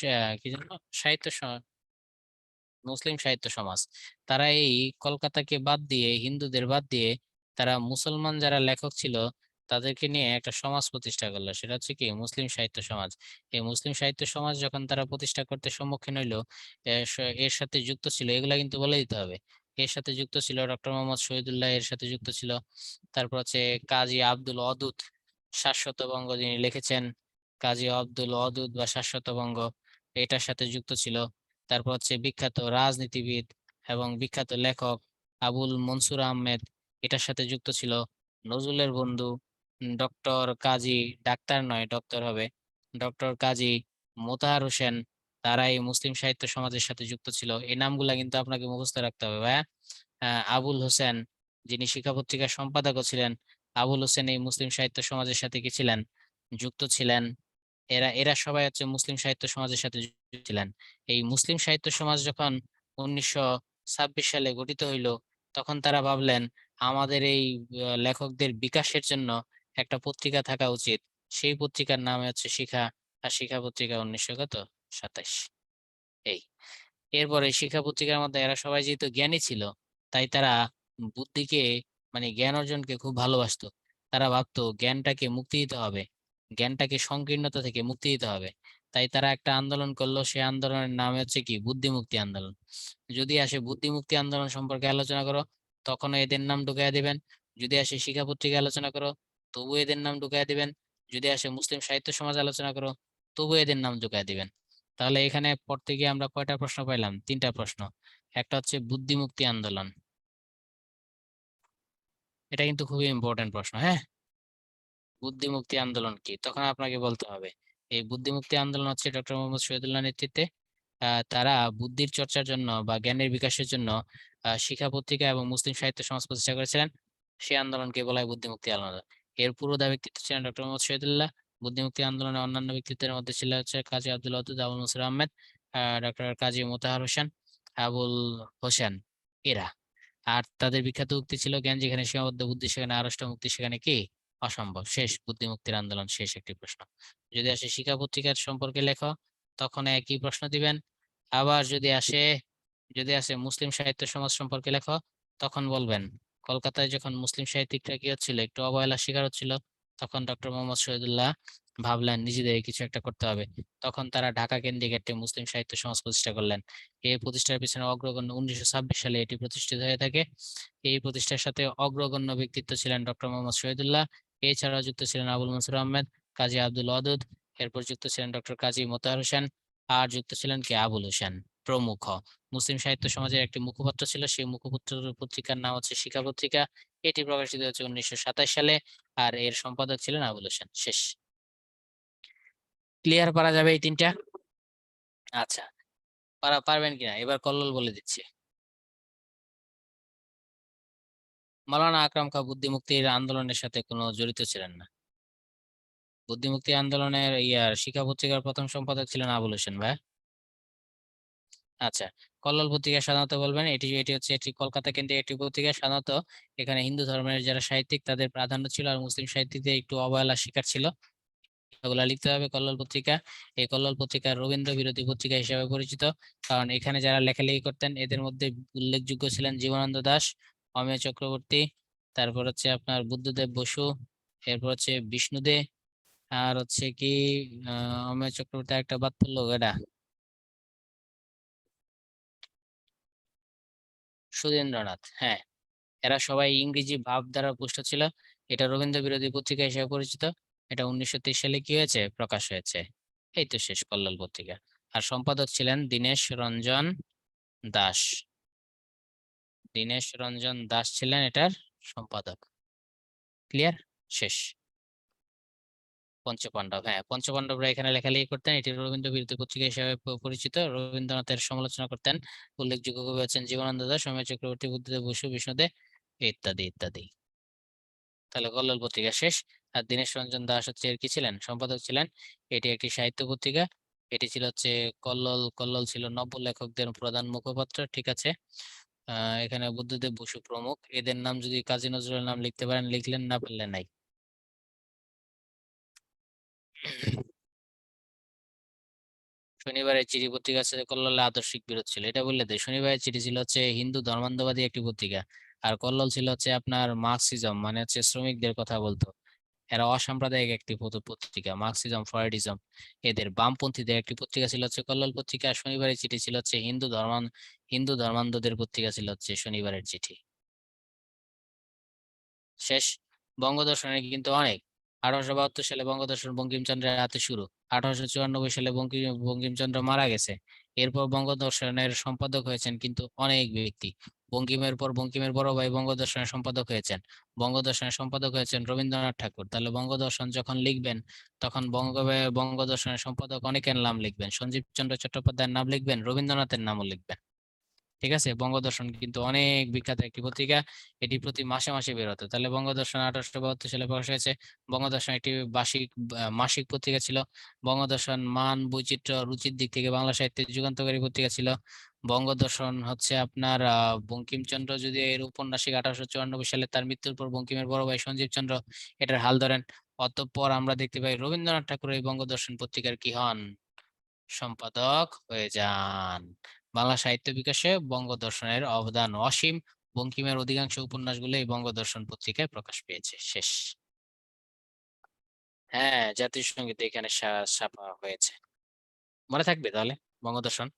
কি যেন সাহিত্য মুসলিম সাহিত্য সমাজ, তারা এই কলকাতাকে বাদ দিয়ে, হিন্দুদের বাদ দিয়ে, তারা মুসলমান যারা লেখক ছিল তাদেরকে নিয়ে একটা সমাজ প্রতিষ্ঠা করলো, সেটা হচ্ছে কি মুসলিম সাহিত্য সমাজ। এই মুসলিম সাহিত্য সমাজ যখন তারা প্রতিষ্ঠা করতে সম্মুখীন হইলো, এর সাথে যুক্ত ছিল, এগুলা কিন্তু বলে দিতে হবে, এর সাথে যুক্ত ছিল ডক্টর মোহাম্মদ শহীদুল্লাহ, এর সাথে যুক্ত ছিল, তারপর হচ্ছে কাজী আব্দুল অদুদ শাশ্বত বঙ্গ যিনি লিখেছেন, কাজী আব্দুল অদুদ বা শাশ্বত বঙ্গ, এটার সাথে যুক্ত ছিল। তারপর হচ্ছে বিখ্যাত রাজনীতিবিদ এবং বিখ্যাত লেখক আবুল মনসুর আহমেদ, এটার সাথে যুক্ত ছিল। নজরুলের বন্ধু ডক্টর কাজী, ডাক্তার নয় ডক্টর হবে, ডক্টর কাজী মোতাহার হোসেন, তারা এই মুসলিম সাহিত্য সমাজের সাথে যুক্ত ছিল। এই নামগুলা কিন্তু আপনাকে মুখস্থ রাখতে হবে ভাইয়া। আবুল হোসেন, যিনি শিক্ষা পত্রিকার সম্পাদকও ছিলেন, আবুল হোসেন এই মুসলিম সাহিত্য সমাজের সাথে কি ছিলেন, যুক্ত ছিলেন। এরা এরা সবাই হচ্ছে মুসলিম সাহিত্য সমাজের সাথে যুক্ত ছিলেন। এই মুসলিম সাহিত্য সমাজ যখন 1926 সালে গঠিত হইল, তখন তারা ভাবলেন আমাদের এই লেখকদের বিকাশের জন্য একটা পত্রিকা থাকা উচিত। সেই পত্রিকার নাম হচ্ছে শিখা, আর শিখা পত্রিকা 1927। এই এরপরে শিক্ষা পত্রিকার মধ্যে এরা সবাই যেহেতু জ্ঞানী ছিল, তাই তারা বুদ্ধিকে, মানে জ্ঞান অর্জনকে খুব ভালোবাসতো। তারা ভাবতো জ্ঞানটাকে মুক্তি দিতে হবে, জ্ঞানটাকে সংকীর্ণতা থেকে মুক্তি দিতে হবে। তাই তারা একটা আন্দোলন করলো, সেই আন্দোলনের নাম হচ্ছে কি বুদ্ধি মুক্তি আন্দোলন। যদি আসে বুদ্ধি মুক্তি আন্দোলন সম্পর্কে আলোচনা করো, তখন এদের নাম ঢুকাইয়া দিবেন। যদি আসে শিক্ষা পত্রিকা আলোচনা করো, তবু এদের নাম ঢুকাইয়া দিবেন। যদি আসে মুসলিম সাহিত্য সমাজ আলোচনা করো, তবু এদের নাম ঢুকাইয়া দিবেন। তাহলে এখানে পড়তে গিয়ে আমরা কয়টা প্রশ্ন পাইলাম? 3টা প্রশ্ন। একটা হচ্ছে বুদ্ধি মুক্তি আন্দোলন, এটা কিন্তু খুবই ইম্পর্টেন্ট প্রশ্ন, হ্যাঁ। বুদ্ধিমুক্তি আন্দোলন কি, তখন আপনাকে বলতে হবে এই বুদ্ধিমুক্তি আন্দোলন হচ্ছে ডক্টর মোহাম্মদ শহীদুল্লাহ নেতৃত্বে তারা বুদ্ধির চর্চার জন্য বা জ্ঞানের বিকাশের জন্য শিক্ষা পত্রিকা এবং মুসলিম সাহিত্য সমাজ প্রতিষ্ঠা করেছিলেন। সেই আন্দোলনকে বলা হয় বুদ্ধিমুক্তি আন্দোলন। এর পুরোধা ব্যক্তিত্ব ছিলেন ডক্টর মোহাম্মদ শহীদুল্লাহ। বুদ্ধিমুক্তি আন্দোলনের অন্যান্য ব্যক্তিত্বের মধ্যে ছিল হচ্ছে কাজী আব্দুল ওয়াদুদ, আবুল নসর আহমেদ, ডক্টর কাজী মোতাহার হোসেন, আবুল হোসেন, এরা। আর তাদের বিখ্যাত উক্তি ছিল, জ্ঞান যেখানে সীমাবদ্ধ, বুদ্ধি সেখানে আড়ষ্ট, মুক্তি সেখানে কি অসম্ভব। শেষ, বুদ্ধিমুক্তির আন্দোলন শেষ একটি প্রশ্ন। যদি আসে শিক্ষা পত্রিকার সম্পর্কে লেখো, তখন একই প্রশ্ন দিবেন। আবার যদি আসে মুসলিম সাহিত্য সমাজ সম্পর্কে লেখো, তখন বলবেন কলকাতায় যখন মুসলিম সাহিত্যিকরা কি হচ্ছিল, একটু অবহেলার শিকার হচ্ছিল, তখন ডক্টর মোহাম্মদ শহীদুল্লাহ ভাবলেন নিজেদের কিছু একটা করতে হবে। তখন তারা ঢাকা কেন্দ্রিক একটি মুসলিম সাহিত্য সমাজ প্রতিষ্ঠা করলেন। এই প্রতিষ্ঠার পিছনে অগ্রগণ্য 1926 সালে এটি প্রতিষ্ঠিত হয়ে থাকে। এই প্রতিষ্ঠার সাথে অগ্রগণ্য ব্যক্তিত্ব ছিলেন ডক্টর মোহাম্মদ শহীদুল্লাহ। এছাড়াও যুক্ত ছিলেন আবুল মনসুর আহমেদ, কাজী আব্দুল ওয়াদুদ, এরপর যুক্ত ছিলেন ডক্টর কাজী মোতাহার হোসেন, আর যুক্ত ছিলেন কে আবুল হোসেন প্রমুখ। মুসলিম সাহিত্য সমাজের একটি মুখপত্র ছিল, সেই মুখপত্র পত্রিকার নাম হচ্ছে শিক্ষা পত্রিকা। এটি প্রকাশিত হচ্ছে 1927 সালে, আর এর সম্পাদক ছিলেন আবুল হোসেন। শেষ। ক্লিয়ার করা যাবে এই তিনটা? আচ্ছা, পারবেন কিনা এবার কল্লোল বলে দিচ্ছি। মাওলানা আকরাম খাঁ বুদ্ধিমুক্তির আন্দোলনের সাথে কোনো জড়িত ছিলেন না। বুদ্ধিমুক্তি আন্দোলনের শিক্ষা পত্রিকার প্রথম সম্পাদক ছিলেন আবুল হোসেন ভাই। আচ্ছা, কল্লোল পত্রিকা সাধারণত বলবেন এটি এটি হচ্ছে এটি কলকাতা কেন্দ্রিক একটি পত্রিকা। সাধারণত এখানে হিন্দু ধর্মের যারা সাহিত্যিক তাদের প্রাধান্য ছিল, আর মুসলিম সাহিত্যিকদের একটু অবহেলার শিকার ছিল। এগুলা লিখতে হবে। কল্লোল পত্রিকা, এই কল্লোল পত্রিকা রবীন্দ্র বিরোধী পত্রিকা হিসেবে পরিচিত, কারণ এখানে যারা লেখালেখি করতেন এদের মধ্যে উল্লেখযোগ্য ছিলেন জীবনানন্দ দাশ, অমেয় চক্রবর্তী, তারপর হচ্ছে আপনার বুদ্ধদেব বসু, এরপর হচ্ছে বিষ্ণু দে, আর হচ্ছে কি অমেয় চক্রবর্তী একটা বাদ পড়লো, এটা সুধীন্দ্রনাথ। হ্যাঁ, এরা সবাই ইংরেজি ভাব দ্বারা পুষ্ট ছিল। এটা রবীন্দ্র বিরোধী পত্রিকা হিসেবে পরিচিত। এটা 1923 সালে কি হয়েছে, প্রকাশ হয়েছে। এই তো শেষ, কল্লোল পত্রিকা। আর সম্পাদক ছিলেন দীনেশ রঞ্জন দাস। দীনেশ রঞ্জন দাস ছিলেন এটার সম্পাদক। ক্লিয়ার? শেষ। পঞ্চপাণ্ডব, হ্যাঁ পঞ্চপাণ্ডবরা এখানে লেখালেখি করতেন। এটি রবীন্দ্র বিরোধী পত্রিকা হিসেবে পরিচিত। রবীন্দ্রনাথের সমালোচনা করতেন। উল্লেখযোগ্য কবি হচ্ছেন জীবনানন্দ দাশ, সৌম্য চক্রবর্তী, বুদ্ধদেব বসু, বিষ্ণুদে, ইত্যাদি ইত্যাদি। তাহলে কল্লোল পত্রিকা শেষ। আর দীনেশ রঞ্জন দাস হচ্ছে এর কি ছিলেন, সম্পাদক ছিলেন। এটি একটি সাহিত্য পত্রিকা। এটি ছিল হচ্ছে কল্লোল কল্লোল ছিল নব্য লেখকদের প্রধান মুখপাত্র, ঠিক আছে। এখানে বুদ্ধদেব বসু প্রমুখ। এদের নাম যদি কাজী নজরুলের নাম লিখতে পারেন লিখলেন, না পারলে নাই। শনিবারের চিঠি পত্রিকার সাথে কল্লোলের আদর্শিক বিরোধ ছিল, এটা বললে দেয়। শনিবারের চিঠি ছিল হচ্ছে হিন্দু ধর্মান্ধবাদী একটি পত্রিকা, আর কল্লোল ছিল হচ্ছে আপনার মার্কসিজম, মানে হচ্ছে শ্রমিকদের কথা বলতো। এরা অসাম্প্রদায়িক একটি পত্রিকা, মার্কসিজম ফ্রয়েডিজম এদের বামপন্থীদের একটি পত্রিকা ছিল হচ্ছে কল্লোল পত্রিকা। আর শনিবারের চিঠি ছিল হচ্ছে হিন্দু ধর্মান্ধদের পত্রিকা ছিল হচ্ছে শনিবারের চিঠি। শেষ। বঙ্গদর্শনের কিন্তু অনেক। 1872 সালে বঙ্গদর্শন বঙ্কিমচন্দ্রের হাতে শুরু। 1894 সালে বঙ্কিমচন্দ্র মারা গেছে। এরপর বঙ্গদর্শনের সম্পাদক হয়েছেন কিন্তু অনেক ব্যক্তি। বঙ্কিমের পর বঙ্কিমের বড় ভাই বঙ্গদর্শনের সম্পাদক হয়েছেন। বঙ্গদর্শনের সম্পাদক হয়েছেন রবীন্দ্রনাথ ঠাকুর। তাহলে বঙ্গদর্শন যখন লিখবেন, তখন বঙ্গদর্শনের সম্পাদক অনেকের নাম লিখবেন, সঞ্জীব চন্দ্র চট্টোপাধ্যায়ের নাম লিখবেন, রবীন্দ্রনাথের নামও লিখবেন। ঠিক আছে, বঙ্গদর্শন কিন্তু অনেক বিখ্যাত একটি পত্রিকা। এটি প্রতি মাসে মাসে বের হতো। তাহলে বঙ্গদর্শন 1872 সালে প্রকাশ হয়েছে। বঙ্গদর্শন একটি মাসিক পত্রিকা ছিল। বঙ্গদর্শন মান, বৈচিত্র্য, রুচির দিক থেকে বাংলা সাহিত্যের যুগান্তকারী পত্রিকা ছিল। বঙ্গদর্শন হচ্ছে আপনার বঙ্কিমচন্দ্র যদি এর উপন্যাসিক 1894 সালে তার মৃত্যুর পর বঙ্কিমের বড় ভাই সঞ্জীব চন্দ্র এটার হাল ধরেন। অতঃপর আমরা দেখতে পাই রবীন্দ্রনাথ ঠাকুর এই বঙ্গদর্শন পত্রিকার কি হন, সম্পাদক হয়ে যান। বাংলা সাহিত্য বিকাশে বঙ্গদর্শনের অবদান অসীম। বঙ্কিমের অধিকাংশ উপন্যাসগুলো এই বঙ্গদর্শন পত্রিকায় প্রকাশ পেয়েছে। শেষ। হ্যাঁ, জাতীয় সঙ্গীত এখানে ছাপা হয়েছে। মনে থাকবে তাহলে বঙ্গদর্শন।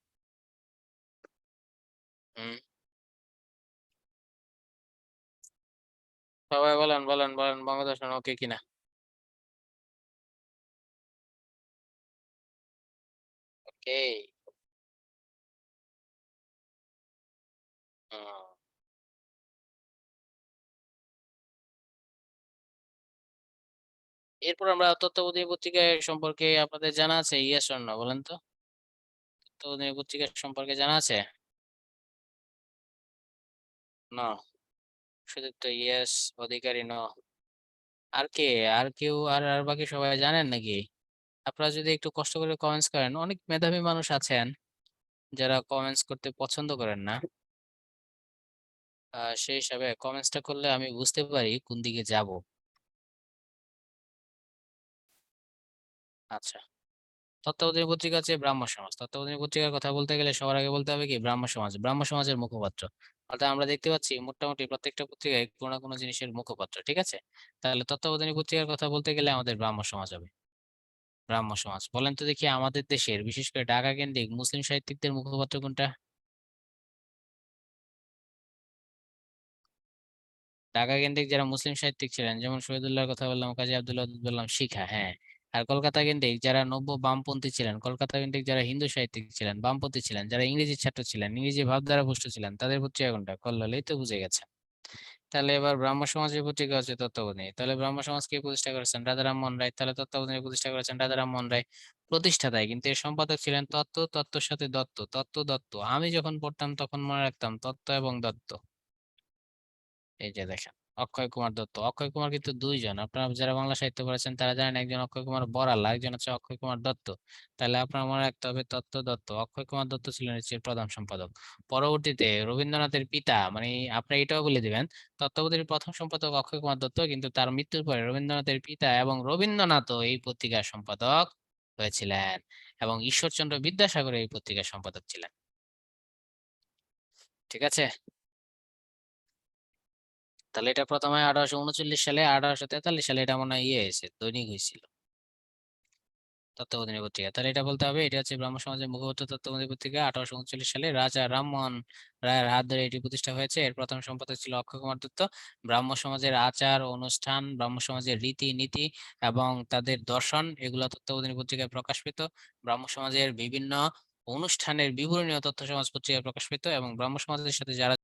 হম। সবাই বলেন বলেন বলেন, বঙ্গদর্শন ওকে কিনা? ওকে। এরপর আমরা তত্ত্বাবধায়ী পত্রিকা সম্পর্কে আপনাদের জানা আছে? ইয়েস অর নো বলেন তো? তত্ত্বাবধায়ী পত্রিকা সম্পর্কে জানা আছে? নো। সুদীপ্ত ইয়েস, অধিকারী নো। আর কে? আর কেউ আর বাকি সবাই জানেন নাকি? আপনারা যদি একটু কষ্ট করে কমেন্টস করেন, অনেক মেধাবী মানুষ আছেন যারা কমেন্টস করতে পছন্দ করেন না। সেই হিসাবে কমেন্টসটা করলে আমি বুঝতে পারি কোন দিকে যাব। আচ্ছা। তত্ত্বাবধায়ী পত্রিকা হচ্ছে ব্রাহ্ম সমাজ। তত্ত্বাবধায়ী পত্রিকার কথা বলতে গেলে সবার আগে বলতে হবে কি ব্রাহ্ম সমাজ। ব্রাহ্ম সমাজের মুখপাত্র। অর্থাৎ আমরা দেখতে পাচ্ছি মোটামুটি প্রত্যেকটা পত্রিকায় কোনো না কোনো জিনিসের মুখপাত্র। ঠিক আছে? তাহলে তত্ত্বাবধায়ী পত্রিকার কথা বলতে গেলে আমাদের ব্রাহ্ম সমাজ হবে। ব্রাহ্ম সমাজ। বলেন তো দেখি আমাদের দেশের বিশেষ করে ঢাকা কেন্দ্রিক মুসলিম সাহিত্যিকদের মুখপাত্র কোনটা? ঢাকা কেন্দ্রিক যারা মুসলিম সাহিত্যিক ছিলেন যেমন শহীদুল্লাহর কথা বললাম, কাজী আব্দুল ওয়াদুদ বললাম, শিখা, হ্যাঁ। আর কলকাতা কেন্দ্রিক যারা নব্য বামপন্থী ছিলেন, কলকাতা কেন্দ্রিক যারা হিন্দু সাহিত্যিক ছিলেন, বামপন্থী ছিলেন, যারা ইংরেজি ছাত্র ছিলেন, ইংরেজি ভাবধারা পুষ্ট ছিলেন, তাদের পত্রিকা কোনটা? কল্লোলেই তো বুঝে গেছে। তাহলে এবার ব্রাহ্ম সমাজের পত্রিকা হচ্ছে তত্ত্বাবধানী। তাহলে ব্রাহ্ম সমাজ কে প্রতিষ্ঠা করেছেন? রাজা রামমোহন রায়। তাহলে তত্ত্বাবধানী প্রতিষ্ঠা করেছেন রাজা রামমোহন রায়। প্রতিষ্ঠাতায় কিন্তু এর সম্পাদক ছিলেন তত্ত্ব, তত্ত্বর সাথে দত্ত, তত্ত্ব দত্ত। আমি যখন পড়তাম তখন মনে রাখতাম তত্ত্ব এবং দত্ত। এই যে দেখেন, অক্ষয় কুমার দত্ত। অক্ষয় কুমার কিন্তু দুইজন। আপনারা যারা বাংলা সাহিত্য পড়েছেন তারা জানেন একজন অক্ষয় কুমার বড়াল, একজন হচ্ছে অক্ষয় কুমার দত্ত। তাহলে আপনার মনে রাখতে হবে তত্ত্ব দত্ত। অক্ষয় কুমার দত্ত ছিলেন হচ্ছে প্রধান সম্পাদক। পরবর্তীতে রবীন্দ্রনাথের পিতা, মানে আপনি এটাও বলে দিবেন তত্ত্বাবধায়ীর প্রথম সম্পাদক অক্ষয় কুমার দত্ত, কিন্তু তার মৃত্যুর পরে রবীন্দ্রনাথের পিতা এবং রবীন্দ্রনাথও এই পত্রিকার সম্পাদক হয়েছিলেন, এবং ঈশ্বরচন্দ্র বিদ্যাসাগর এই পত্রিকার সম্পাদক ছিলেন। ঠিক আছে? তাহলে এটা প্রথমে 1839 সালে, 1843 সালে এটা মনে হয় ইয়ে হয়েছে, দৈনিক হয়েছিল তত্ত্বাবধানী পত্রিকা। তাহলে এটা বলতে হবে এটা হচ্ছে ব্রাহ্ম সমাজের মুখপাত্র তত্ত্বাবধানী পত্রিকা। 1839 সালে রাজা রামমোহন রায়ের হাত ধরে এটি প্রতিষ্ঠা হয়েছে। এর প্রথম সম্পাদক ছিল অক্ষয় কুমার দত্ত। ব্রাহ্ম সমাজের আচার অনুষ্ঠান, ব্রাহ্ম সমাজের রীতি নীতি এবং তাদের দর্শন এগুলো তত্ত্বাবধানী পত্রিকায় প্রকাশ পেত। ব্রাহ্ম সমাজের বিভিন্ন অনুষ্ঠানের বিবরণীয় তথ্য সমাজ পত্রিকায় প্রকাশ পেত, এবং ব্রাহ্ম সমাজের সাথে যারা